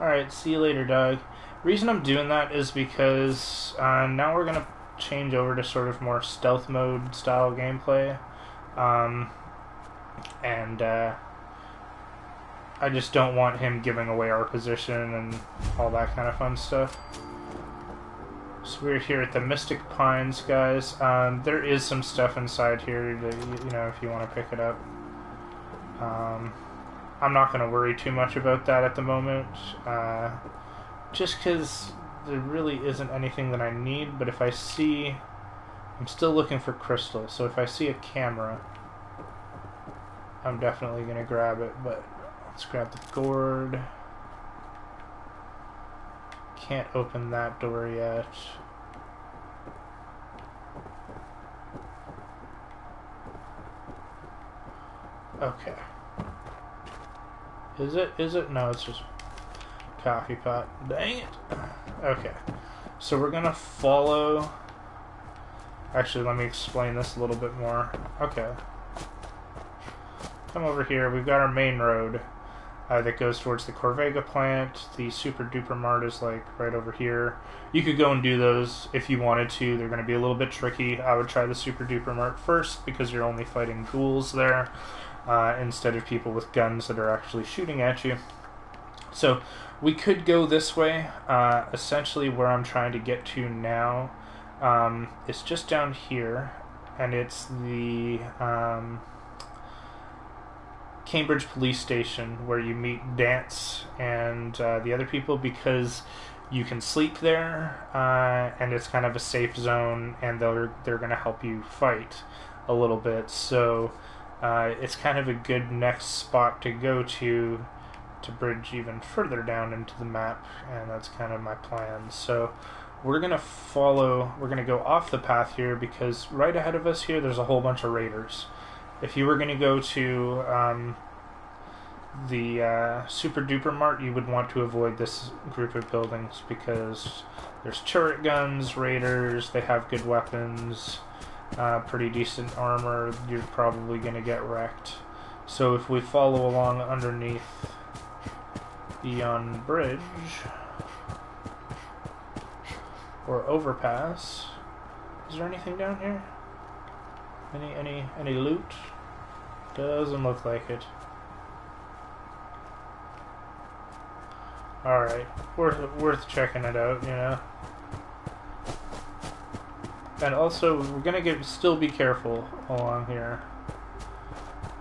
Alright, see you later, dog. Reason I'm doing that is because now we're gonna change over to sort of more stealth mode style gameplay. I just don't want him giving away our position and all that kind of fun stuff. So we're here at the Mystic Pines, guys. There is some stuff inside here that, you know, if you want to pick it up. I'm not going to worry too much about that at the moment, just because there really isn't anything that I need, but if I see... I'm still looking for crystals, so if I see a camera, I'm definitely going to grab it, but let's grab the gourd. Can't open that door yet. Okay. Is it? Is it? No, it's just coffee pot. Dang it. Okay. So we're gonna follow... Actually, let me explain this a little bit more. Okay. Come over here. We've got our main road that goes towards the Corvega plant. The Super Duper Mart is like right over here. You could go and do those if you wanted to. They're going to be a little bit tricky. I would try the Super Duper Mart first because you're only fighting ghouls there instead of people with guns that are actually shooting at you. So we could go this way. Essentially where I'm trying to get to now is just down here, and it's the Cambridge Police Station, where you meet Dance and the other people, because you can sleep there, and it's kind of a safe zone, and they're going to help you fight a little bit. So it's kind of a good next spot to go to bridge even further down into the map, and that's kind of my plan. So we're going to go off the path here, because right ahead of us here there's a whole bunch of raiders. If you were going to go to the Super Duper Mart, you would want to avoid this group of buildings, because there's turret guns, raiders, they have good weapons, pretty decent armor. You're probably going to get wrecked. So if we follow along underneath the bridge or overpass, is there anything down here? Any loot? Doesn't look like it. Alright, worth checking it out, you know. And also, we're gonna still be careful along here,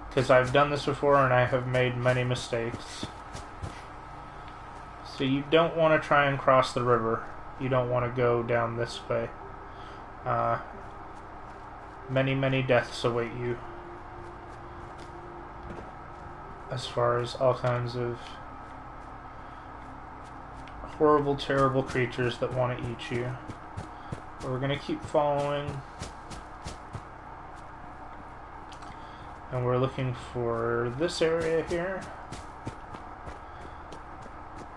because I've done this before and I have made many mistakes. So you don't want to try and cross the river. You don't want to go down this way. Many deaths await you as far as all kinds of horrible, terrible creatures that want to eat you. But we're going to keep following. And we're looking for this area here,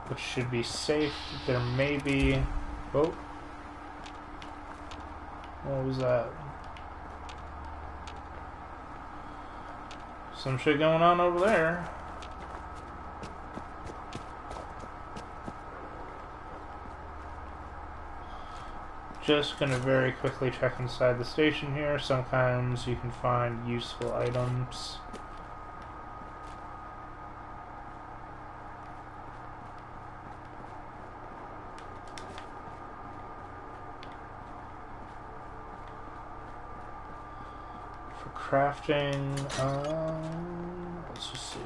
which should be safe. There may be... Oh. What was that? Some shit going on over there. Just gonna very quickly check inside the station here. Sometimes you can find useful items. For crafting, let's just see.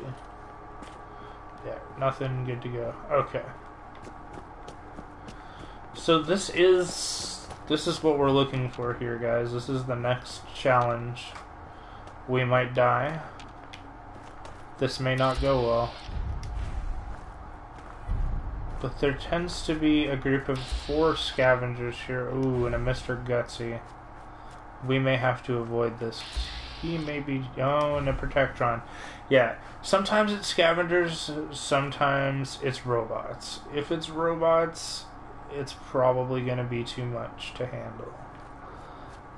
Yeah, nothing, good to go. Okay. So this is what we're looking for here, guys. This is the next challenge. We might die. This may not go well. But there tends to be a group of 4 scavengers here. Ooh, and a Mr. Gutsy. We may have to avoid this. He may be... Oh, and a Protectron. Yeah, sometimes it's scavengers, sometimes it's robots. If it's robots, it's probably going to be too much to handle.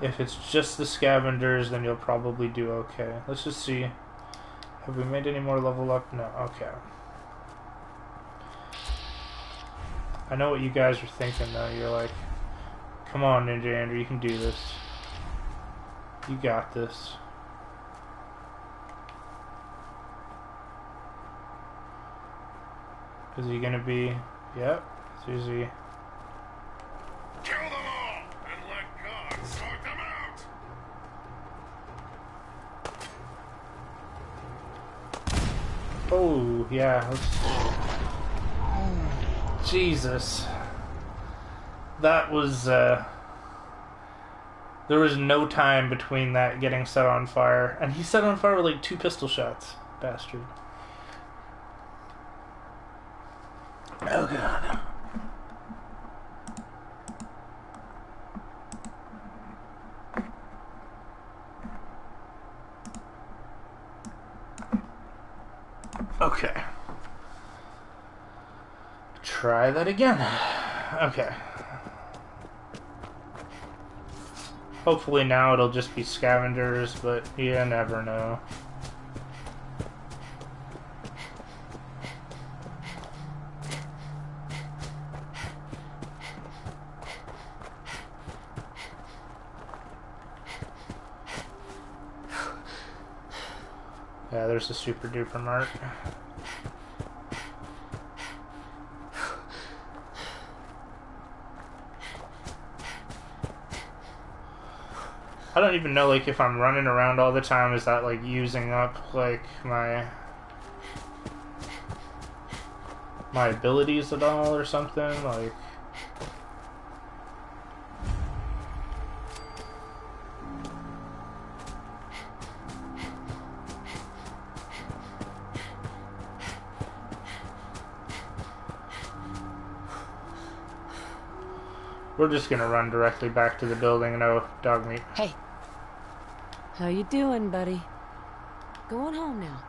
If it's just the scavengers, then you'll probably do okay. Let's just see. Have we made any more level up? No. Okay. I know what you guys are thinking, though. You're like, come on, Ninja Andrew, you can do this. You got this. Is he going to be... Yep. It's easy. Kill them all and let God sort them out. Oh, yeah. Jesus. That was, there was no time between that getting set on fire. And he set on fire with like 2 pistol shots. Bastard. Oh, God. Okay. Try that again. Okay. Hopefully now it'll just be scavengers, but you never know. Yeah, there's the super duper mark. I don't even know, like, if I'm running around all the time, is that, like, using up, like, my abilities at all or something? Like... We're just gonna run directly back to the building. No dog meat. Hey. How you doing, buddy? Going home now.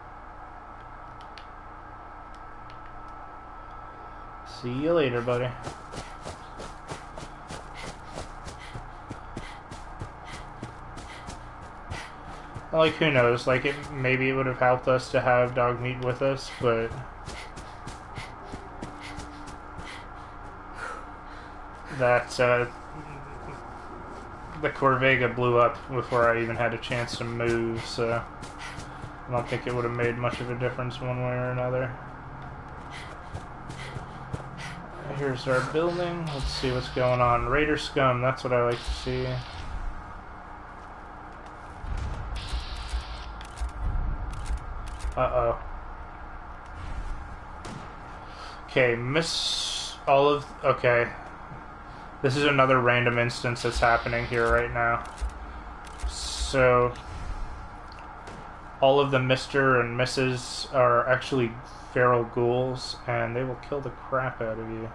See you later, buddy. Like, who knows? Like, maybe it would have helped us to have dog meat with us, but... that, the Corvega blew up before I even had a chance to move, so I don't think it would have made much of a difference one way or another. Here's our building. Let's see what's going on. Raider scum, that's what I like to see. Uh-oh. Okay, Miss Olive... Okay. This is another random instance that's happening here right now. So... all of the Mr. and Mrs. are actually feral ghouls, and they will kill the crap out of you.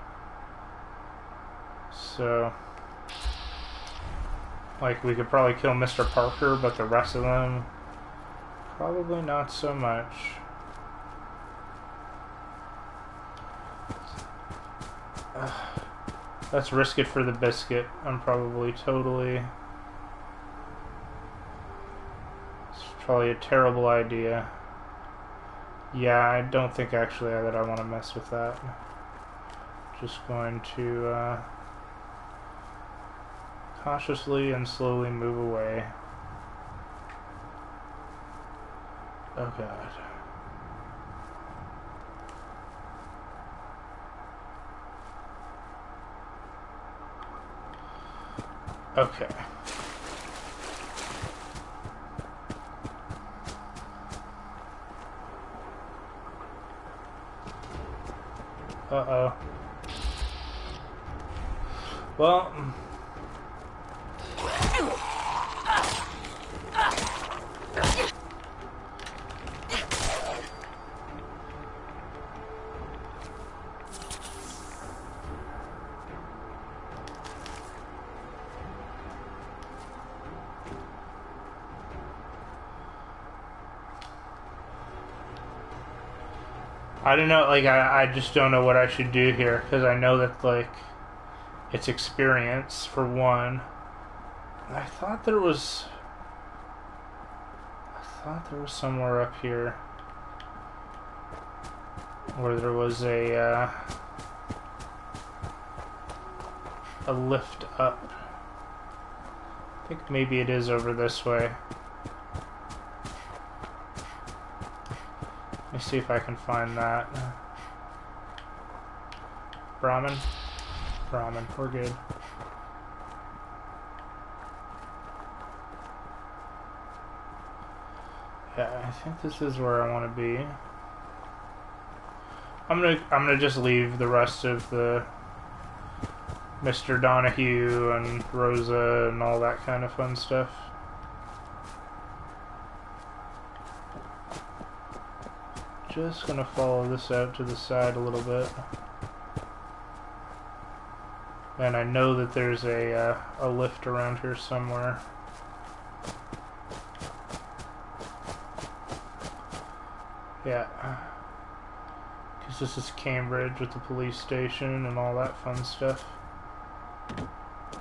So, like, we could probably kill Mr. Parker, but the rest of them, probably not so much. Let's risk it for the biscuit. I'm probably totally... It's probably a terrible idea. Yeah, I don't think actually that I want to mess with that. Just going to cautiously and slowly move away. Oh god. Okay. Uh-oh. Well... I don't know, like, I just don't know what I should do here, because I know that, like, it's experience, for one. I thought there was somewhere up here where there was a lift up. I think maybe it is over this way. Let me see if I can find that. Brahmin? Brahmin, we're good. Yeah, I think this is where I want to be. I'm gonna just leave the rest of the Mr. Donahue and Rosa and all that kind of fun stuff. Just gonna follow this out to the side a little bit. And I know that there's a lift around here somewhere. Yeah. Because this is Cambridge with the police station and all that fun stuff.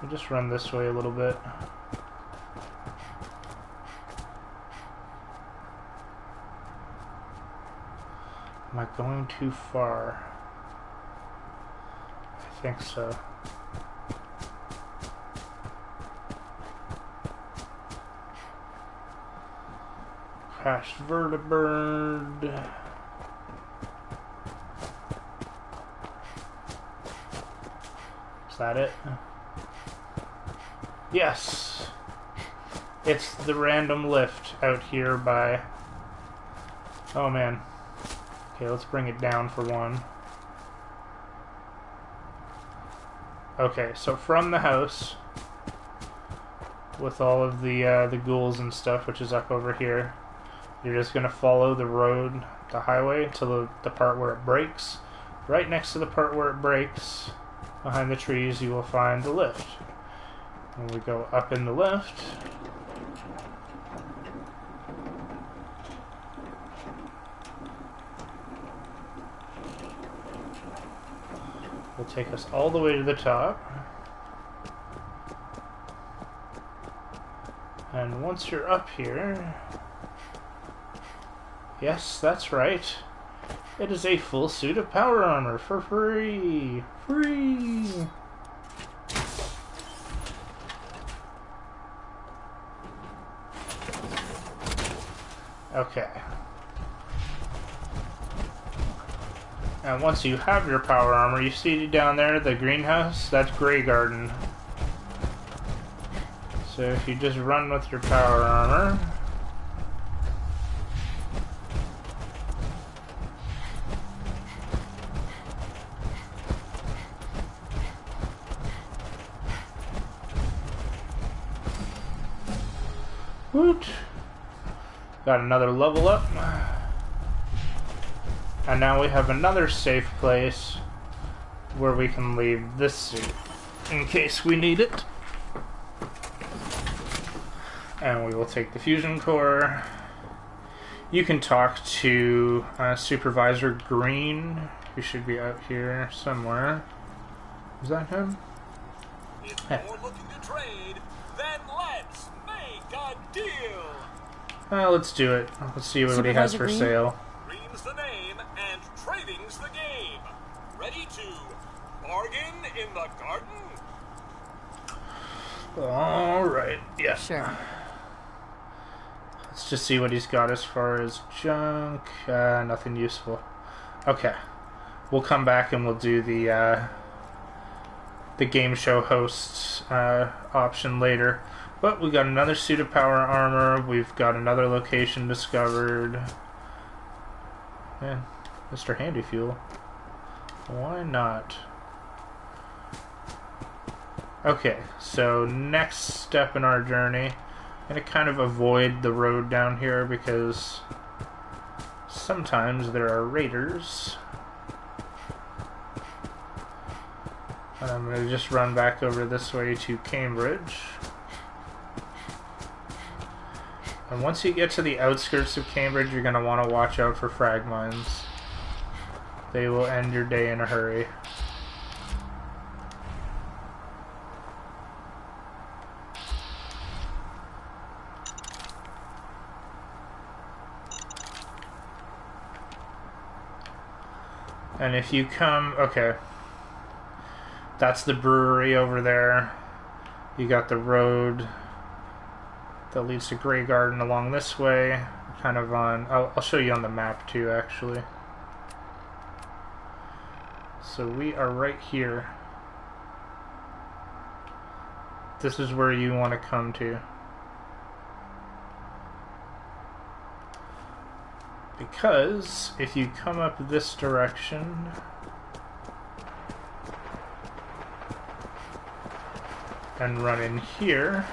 We'll just run this way a little bit. Am I going too far? I think so. Crashed vertibird. Is that it? Yes! It's the random lift out here by... Oh man. Okay, let's bring it down for one. Okay, so from the house, with all of the ghouls and stuff, which is up over here, you're just gonna follow the road, the highway, to the part where it breaks. Right next to the part where it breaks, behind the trees, you will find the lift. When we go up in the lift, will take us all the way to the top. And once you're up here... Yes, that's right. It is a full suit of power armor for free! Free! Okay. And once you have your power armor, you see down there, the greenhouse? That's Greygarden. So if you just run with your power armor... Woot! Got another level up. And now we have another safe place where we can leave this suit in case we need it. And we will take the fusion core. You can talk to Supervisor Green, who should be out here somewhere. Is that him? If you're looking to trade, then let's make a deal. Well, let's do it. Let's see what he has for sale. Green's the name and trading's the game. Ready to bargain in the garden? Alright, yeah. Sure. Let's just see what he's got as far as junk. Nothing useful. Okay. We'll come back and we'll do the game show hosts option later. But we got another suit of power armor. We've got another location discovered. Man, Mr. Handy Fuel. Why not? Okay, so next step in our journey. I'm going to kind of avoid the road down here because sometimes there are raiders. And I'm going to just run back over this way to Cambridge. And once you get to the outskirts of Cambridge, you're going to want to watch out for frag mines. They will end your day in a hurry. And if you come... Okay. That's the brewery over there. You got the road that leads to Grey Garden along this way. Kind of on... I'll show you on the map too, actually. So we are right here. This is where you want to come to. Because if you come up this direction... and run in here,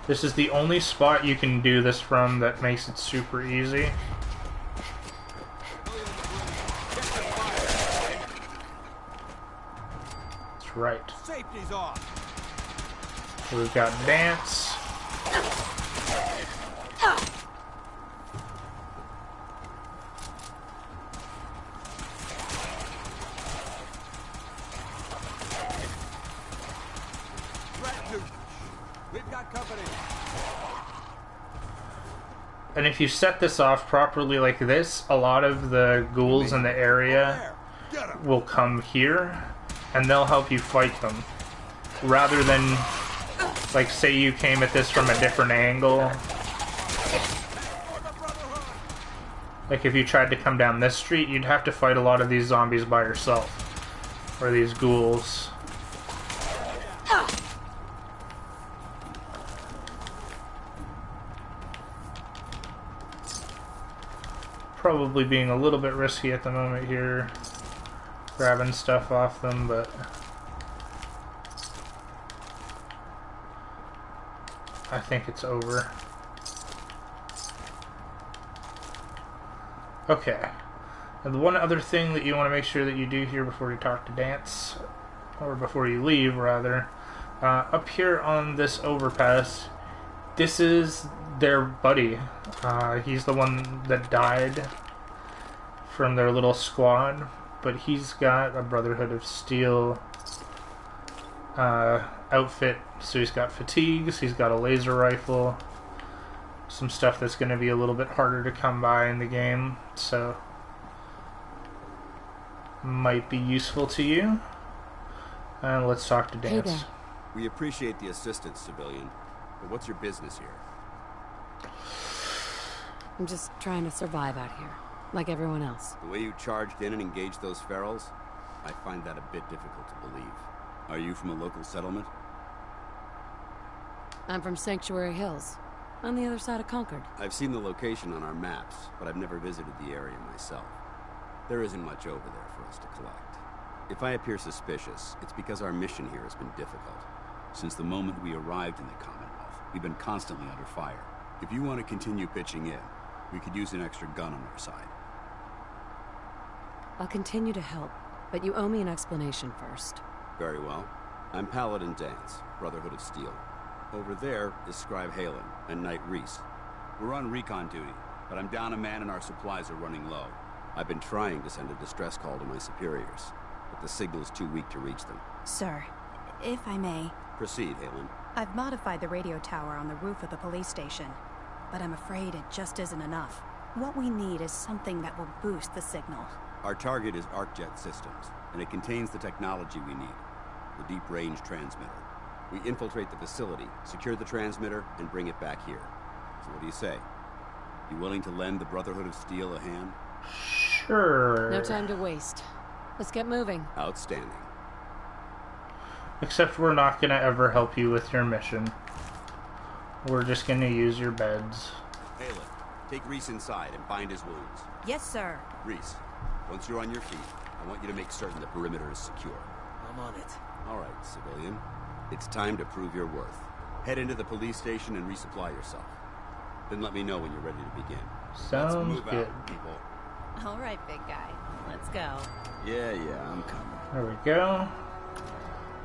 this is the only spot you can do this from that makes it super easy. That's right. Safety's off. So we've got Dance. We've got company. And if you set this off properly like this, a lot of the ghouls in the area will come here, and they'll help you fight them. Rather than, like, say you came at this from a different angle. Like, if you tried to come down this street, you'd have to fight a lot of these zombies by yourself. Or these ghouls. Probably being a little bit risky at the moment here, grabbing stuff off them, but I think it's over. Okay, and the one other thing that you want to make sure that you do here before you talk to Dance, or before you leave rather, up here on this overpass, this is their buddy. He's the one that died from their little squad, but he's got a Brotherhood of Steel outfit. So he's got fatigues, he's got a laser rifle, some stuff that's going to be a little bit harder to come by in the game, so might be useful to you. And let's talk to Dance. Hey there. We appreciate the assistance, civilian, but what's your business here? I'm just trying to survive out here, like everyone else. The way you charged in and engaged those ferals, I find that a bit difficult to believe. Are you from a local settlement? I'm from Sanctuary Hills, on the other side of Concord. I've seen the location on our maps, but I've never visited the area myself. There isn't much over there for us to collect. If I appear suspicious, it's because our mission here has been difficult. Since the moment we arrived in the Commonwealth, we've been constantly under fire. If you want to continue pitching in, we could use an extra gun on our side. I'll continue to help, but you owe me an explanation first. Very well. I'm Paladin Danse, Brotherhood of Steel. Over there is Scribe Halen and Knight Reese. We're on recon duty, but I'm down a man and our supplies are running low. I've been trying to send a distress call to my superiors, but the signal's too weak to reach them. Sir, if I may... Proceed, Halen. I've modified the radio tower on the roof of the police station, but I'm afraid it just isn't enough. What we need is something that will boost the signal. Our target is ArcJet Systems, and it contains the technology we need. The deep-range transmitter. We infiltrate the facility, secure the transmitter, and bring it back here. So what do you say? You willing to lend the Brotherhood of Steel a hand? Sure. No time to waste. Let's get moving. Outstanding. Except we're not going to ever help you with your mission. We're just going to use your beds. Halen, take Reese inside and bind his wounds. Yes, sir. Reese, once you're on your feet, I want you to make certain the perimeter is secure. I'm on it. All right, civilian. It's time to prove your worth. Head into the police station and resupply yourself. Then let me know when you're ready to begin. Sounds Let's move good. out, people. All right, big guy. Let's go. Yeah, I'm coming. There we go.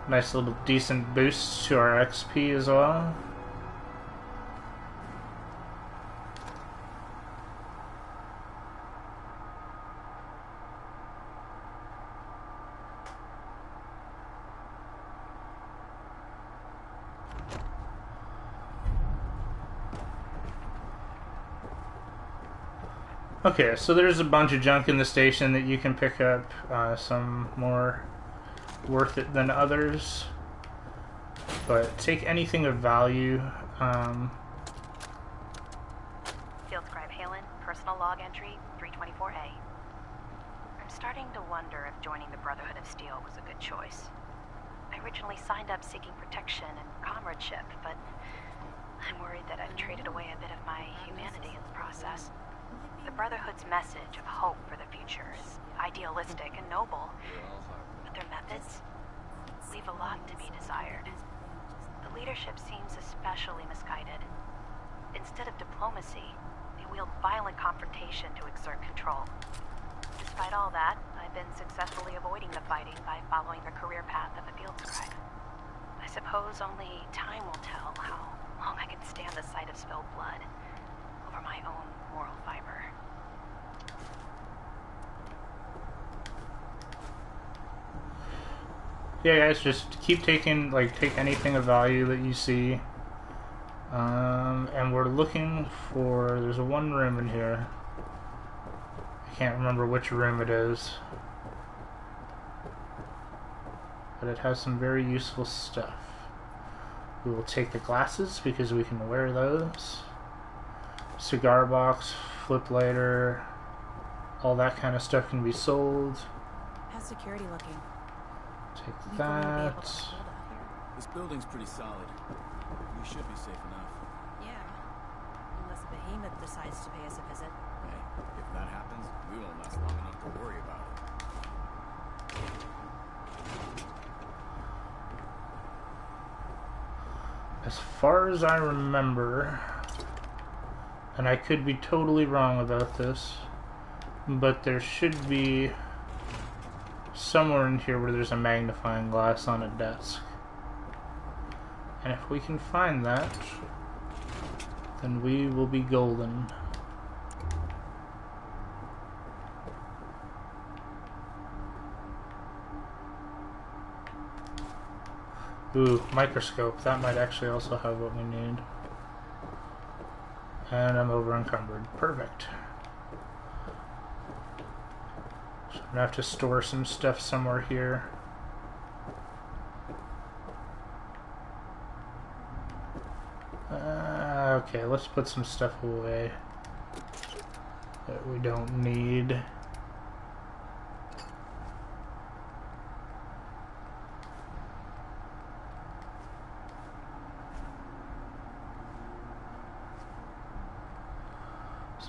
Nice little decent boost to our XP as well. Okay, so there's a bunch of junk in the station that you can pick up, some more worth it than others, but take anything of value. Field Scribe Halen, personal log entry 324A. I'm starting to wonder if joining the Brotherhood of Steel was a good choice. I originally signed up seeking protection and comradeship, but I'm worried that I've traded away a bit of my humanity in the process. The Brotherhood's message of hope for the future is idealistic and noble, but their methods leave a lot to be desired. The leadership seems especially misguided. Instead of diplomacy, they wield violent confrontation to exert control. Despite all that, I've been successfully avoiding the fighting by following the career path of a field scribe. I suppose only time will tell how long I can stand the sight of spilled blood over my own moral fiber. Yeah, guys, just keep taking, take anything of value that you see. And we're looking for, there's one room in here. I can't remember which room it is. But it has some very useful stuff. We will take the glasses because we can wear those. Cigar box, flip lighter, all that kind of stuff can be sold. How's security looking? Take that. This building's pretty solid. We should be safe enough. Yeah. Unless Behemoth decides to pay us a visit. Hey, if that happens, we won't last long enough to worry about it. As far as I remember, and I could be totally wrong about this, but there should be somewhere in here where there's a magnifying glass on a desk. And if we can find that, then we will be golden. Ooh, microscope. That might actually also have what we need. And I'm over encumbered. Perfect. So I'm gonna have to store some stuff somewhere here. Okay, let's put some stuff away that we don't need.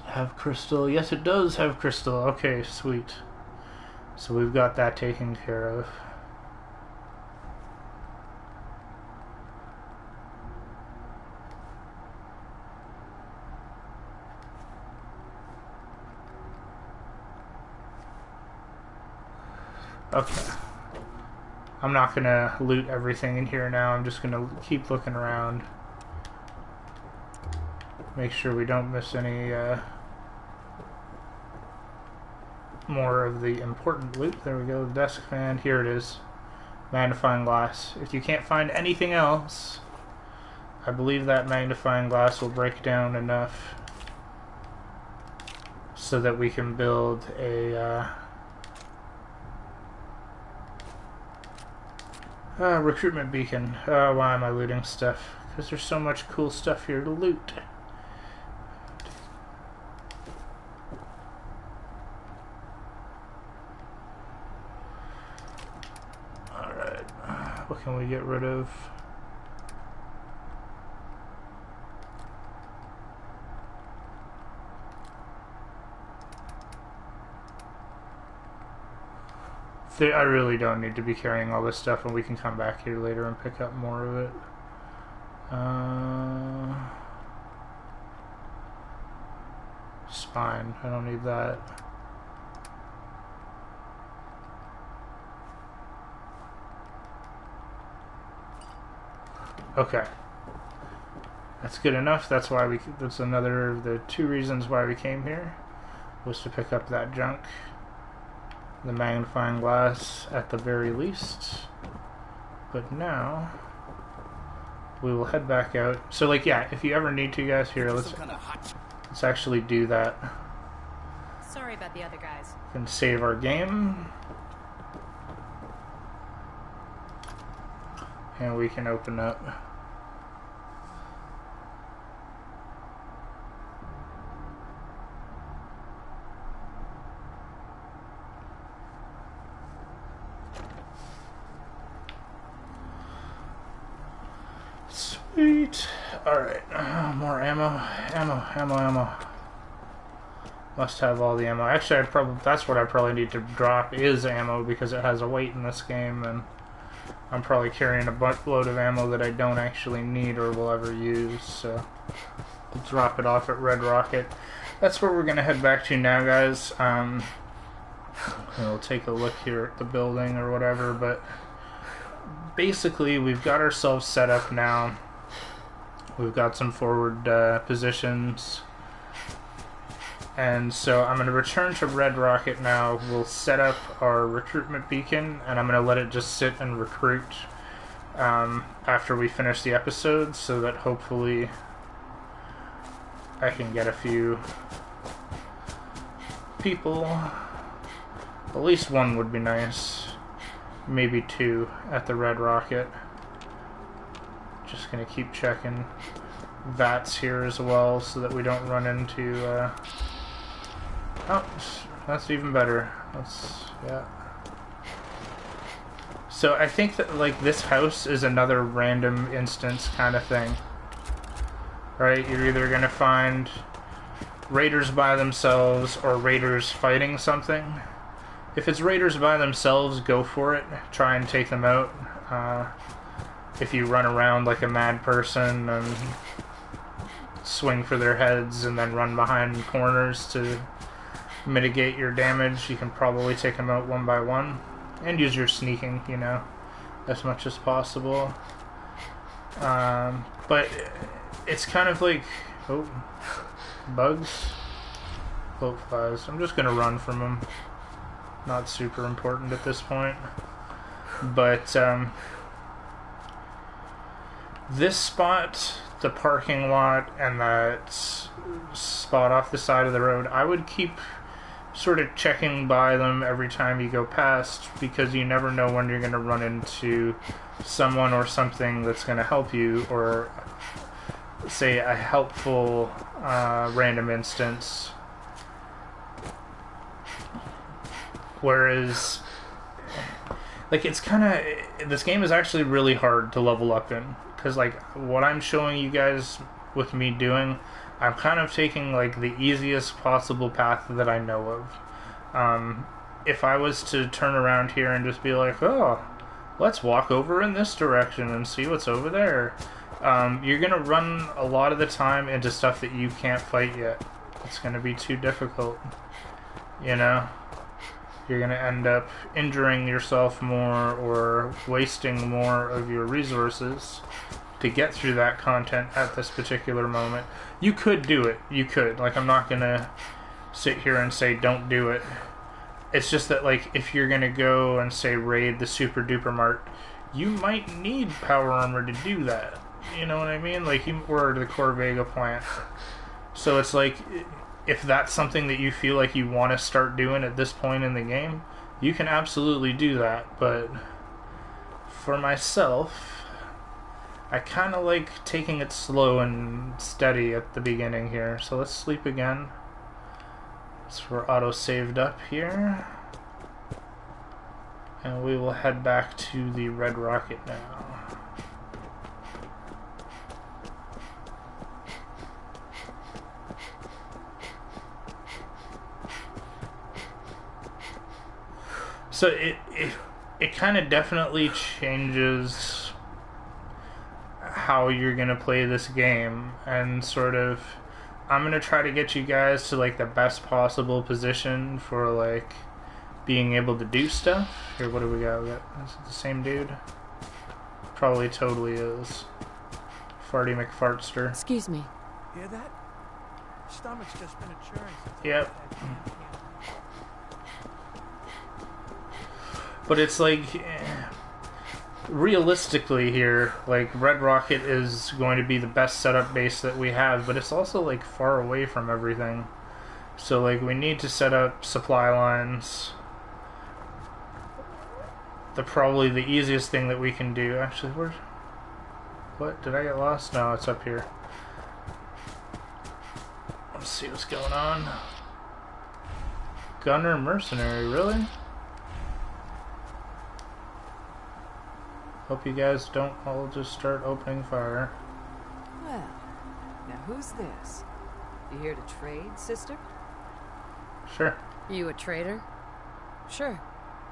Have crystal? Yes, it does have crystal. Okay, sweet. So we've got that taken care of. Okay. I'm not gonna loot everything in here now. I'm just gonna keep looking around. Make sure we don't miss any more of the important loot. There we go, the desk fan. Here it is. Magnifying glass. If you can't find anything else, I believe that magnifying glass will break down enough so that we can build a recruitment beacon. Why am I looting stuff? Because there's so much cool stuff here to loot. Alright, what can we get rid of? I really don't need to be carrying all this stuff, and we can come back here later and pick up more of it. Spine, I don't need that. Okay. That's good enough. That's why that's another of the 2 reasons why we came here, was to pick up that junk. The magnifying glass at the very least. But now we will head back out. So like, yeah, if you ever need to, guys, here, let's actually do that. Sorry about the other guys. And save our game. And we can open up. Sweet. Alright, more ammo. Must have all the ammo. Actually, that's what I probably need to drop, is ammo, because it has a weight in this game, and I'm probably carrying a buttload of ammo that I don't actually need or will ever use, so I'll drop it off at Red Rocket. That's where we're gonna head back to now, guys. We'll take a look here at the building or whatever, but basically we've got ourselves set up now. We've got some forward positions, and so I'm going to return to Red Rocket now. We'll set up our recruitment beacon, and I'm going to let it just sit and recruit after we finish the episode, so that hopefully I can get a few people. At least 1 would be nice. Maybe 2 at the Red Rocket. Just gonna keep checking VATs here as well, so that we don't run into oh, that's even better. Yeah. So I think that like this house is another random instance kind of thing, right? You're either gonna find raiders by themselves or raiders fighting something. If it's raiders by themselves, go for it. Try and take them out. If you run around like a mad person and swing for their heads and then run behind corners to mitigate your damage, you can probably take them out 1 by 1. And use your sneaking, you know, as much as possible. But it's kind of like... Oh, bugs? Boat flies. I'm just gonna run from them. Not super important at this point. But, this spot, the parking lot, and that spot off the side of the road, I would keep sort of checking by them every time you go past, because you never know when you're going to run into someone or something that's going to help you, or say a helpful random instance. Whereas, like, it's kind of... This game is actually really hard to level up in. Because, like, what I'm showing you guys with me doing, I'm kind of taking, like, the easiest possible path that I know of. If I was to turn around here and just be like, oh, let's walk over in this direction and see what's over there, you're going to run a lot of the time into stuff that you can't fight yet. It's going to be too difficult, you know? you're going to end up injuring yourself more or wasting more of your resources to get through that content at this particular moment. You could do it. You could. Like, I'm not going to sit here and say don't do it. It's just that, like, if you're going to go and, say, raid the Super Duper Mart, you might need power armor to do that. You know what I mean? Like, or the Corvega plant. So it's like, if that's something that you feel like you want to start doing at this point in the game, you can absolutely do that. But for myself, I kind of like taking it slow and steady at the beginning here. So let's sleep again. So we're auto-saved up here. And we will head back to the Red Rocket now. So it kind of definitely changes how you're going to play this game, and sort of, I'm going to try to get you guys to, like, the best possible position for, like, being able to do stuff. Here, what do we got? Is it the same dude? Probably totally is. Farty McFartster. Excuse me. Hear that? Stomach's just been a churn. Yep. But it's like, realistically here, like, Red Rocket is going to be the best setup base that we have, but it's also, like, far away from everything. So, like, we need to set up supply lines. Probably the easiest thing that we can do, actually, what, did I get lost? No, it's up here. Let's see what's going on. Gunner Mercenary, really? Hope you guys don't all just start opening fire. Well, now who's this? You here to trade, sister? Sure. You a trader? Sure.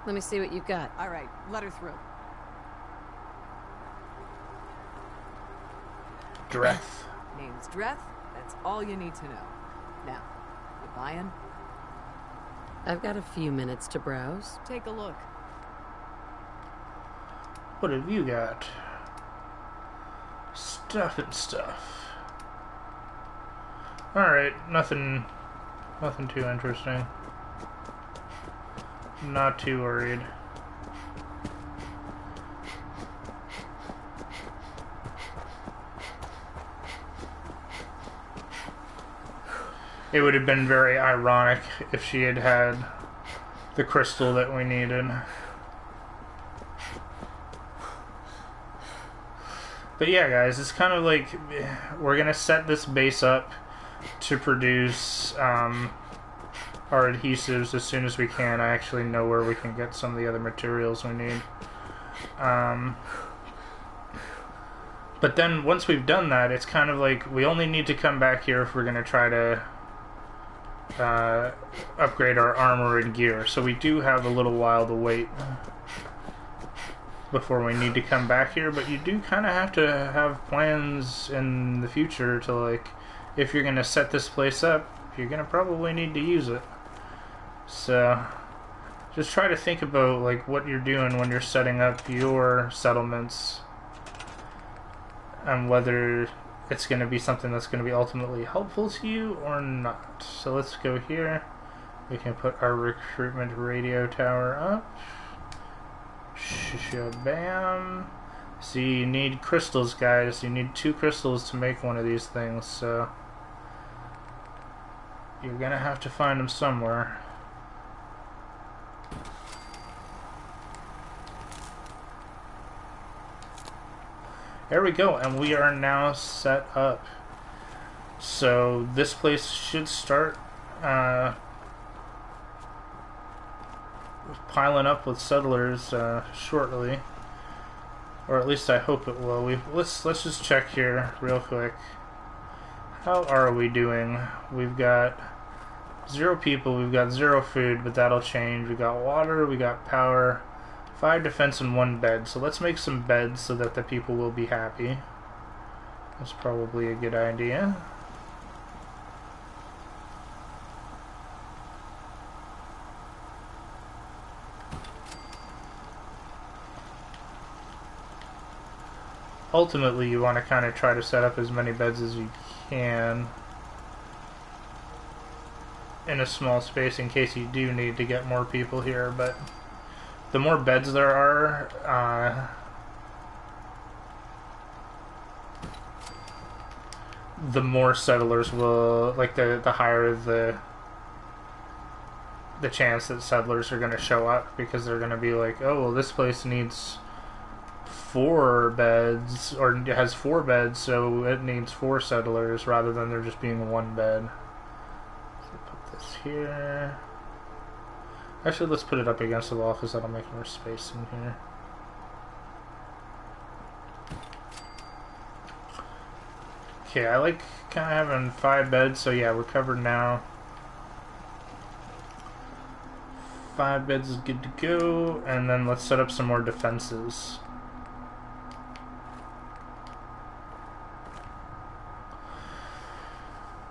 Let me see what you've got. All right, let her through. Dreth. Name's Dreth. That's all you need to know. Now, you buying? I've got a few minutes to browse. Take a look. What have you got? Stuff and stuff. Alright, nothing too interesting. Not too worried. It would have been very ironic if she had had the crystal that we needed. But yeah, guys, it's kind of like, we're going to set this base up to produce our adhesives as soon as we can. I actually know where we can get some of the other materials we need. But then once we've done that, it's kind of like, we only need to come back here if we're going to try to upgrade our armor and gear. So we do have a little while to wait before we need to come back here, but you do kind of have to have plans in the future to, like, if you're going to set this place up, you're going to probably need to use it. So just try to think about, like, what you're doing when you're setting up your settlements and whether it's going to be something that's going to be ultimately helpful to you or not. So let's go here. We can put our recruitment radio tower up. Bam. So you need crystals, guys. You need 2 crystals to make one of these things, so you're gonna have to find them somewhere. There we go, and we are now set up. So this place should start piling up with settlers shortly, or at least I hope it will. Let's just check here real quick. How are we doing? We've got 0 people, we've got 0 food, but that'll change. We got water, we got power, 5 defense, and 1 bed. So let's make some beds so that the people will be happy. That's probably a good idea. ultimately you want to kind of try to set up as many beds as you can in a small space in case you do need to get more people here, but the more beds there are, the more settlers will, like, the higher the chance that settlers are going to show up, because they're going to be like, oh, well, this place needs 4 beds, or it has 4 beds, so it needs 4 settlers, rather than there just being 1 bed. So put this here. Actually, let's put it up against the wall, because that'll make more space in here. Okay, I like kind of having 5 beds, so yeah, we're covered now. 5 beds is good to go, and then let's set up some more defenses.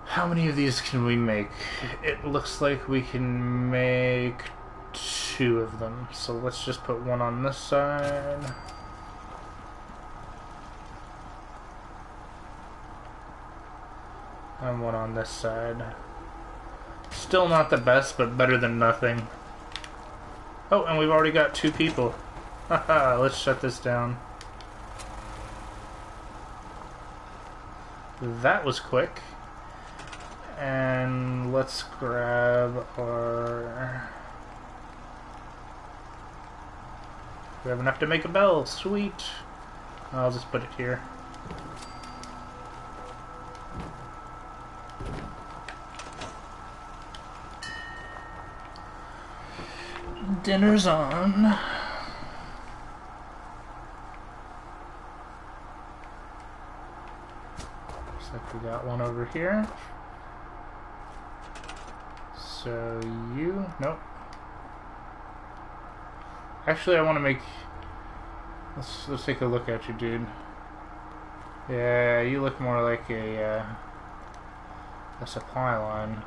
How many of these can we make? It looks like we can make 2 of them, so let's just put 1 on this side. And 1 on this side. Still not the best, but better than nothing. Oh, and we've already got 2 people. Haha, let's shut this down. That was quick. And let's grab our... We have enough to make a bell. Sweet. I'll just put it here. Dinner's on. Looks like we got 1 over here. So you... Nope. Actually, I want to make... Let's take a look at you, dude. Yeah, you look more like a supply line.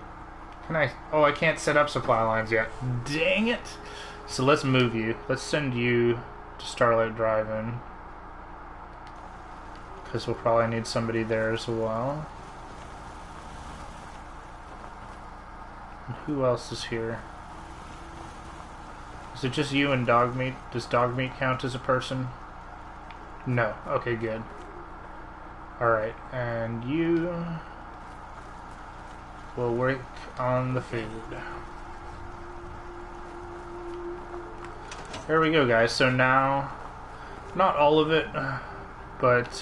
Can I... Oh, I can't set up supply lines yet. Dang it! So let's move you. Let's send you to Starlight Drive-In, because we'll probably need somebody there as well. And who else is here? Is it just you and Dogmeat? Does Dogmeat count as a person? No. Okay, good. Alright, and you will work on the food. There we go, guys. So now, not all of it, but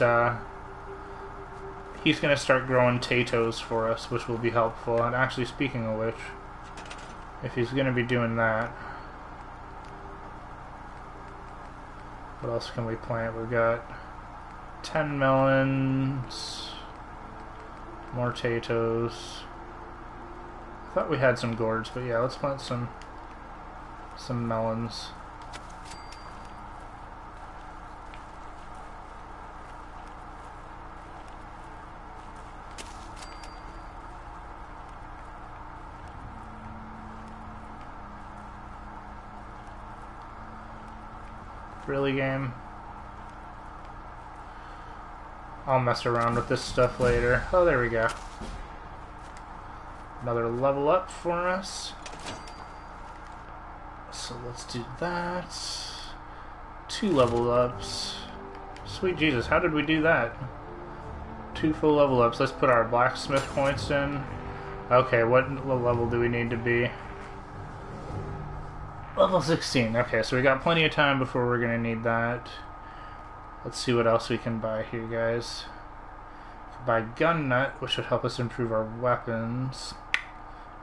he's going to start growing potatoes for us, which will be helpful. And actually, speaking of which, if he's going to be doing that, what else can we plant? We've got 10 melons, more potatoes. I thought we had some gourds, but yeah, let's plant some melons. Really, game? I'll mess around with this stuff later. Oh, there we go. Another level up for us. So let's do that. 2 level ups. Sweet Jesus, how did we do that? 2 full level ups. Let's put our blacksmith points in. Okay, what level do we need to be? Level 16. Okay, so we got plenty of time before we're going to need that. Let's see what else we can buy here, guys. Buy gun nut, which would help us improve our weapons.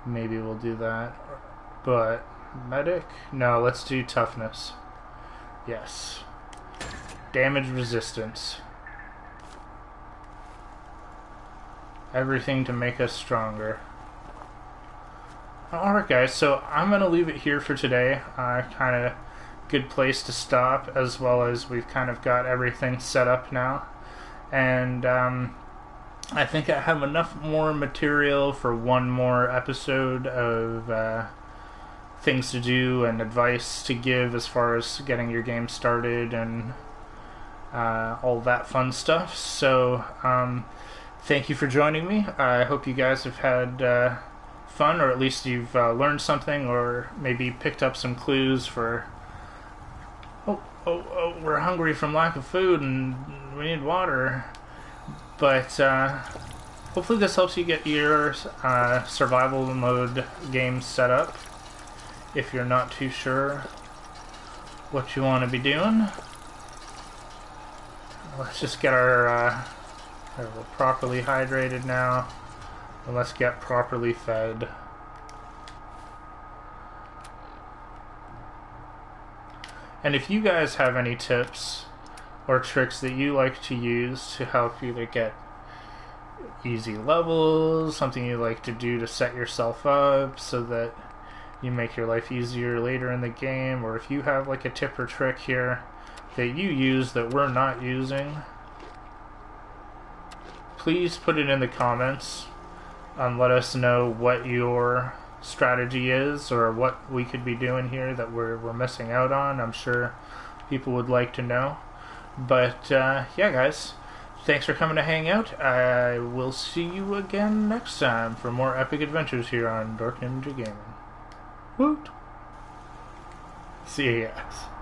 Maybe we'll do that. But medic? No, let's do toughness. Yes. Damage resistance. Everything to make us stronger. Alright, guys, so I'm going to leave it here for today. Kind of good place to stop, as well as we've kind of got everything set up now. And I think I have enough more material for 1 more episode of things to do and advice to give as far as getting your game started and all that fun stuff. So thank you for joining me. I hope you guys have had fun, or at least you've learned something, or maybe picked up some clues for oh, we're hungry from lack of food and we need water. But hopefully this helps you get your survival mode game set up if you're not too sure what you want to be doing. Let's just get our we're properly hydrated now, and let's get properly fed. And if you guys have any tips or tricks that you like to use to help you to get easy levels, something you like to do to set yourself up so that you make your life easier later in the game, or if you have like a tip or trick here that you use that we're not using, please put it in the comments and let us know what your strategy is or what we could be doing here that we're missing out on. I'm sure people would like to know. But yeah, guys, thanks for coming to hang out. I will see you again next time for more epic adventures here on Dork Ninja Gaming. Woot! See you guys.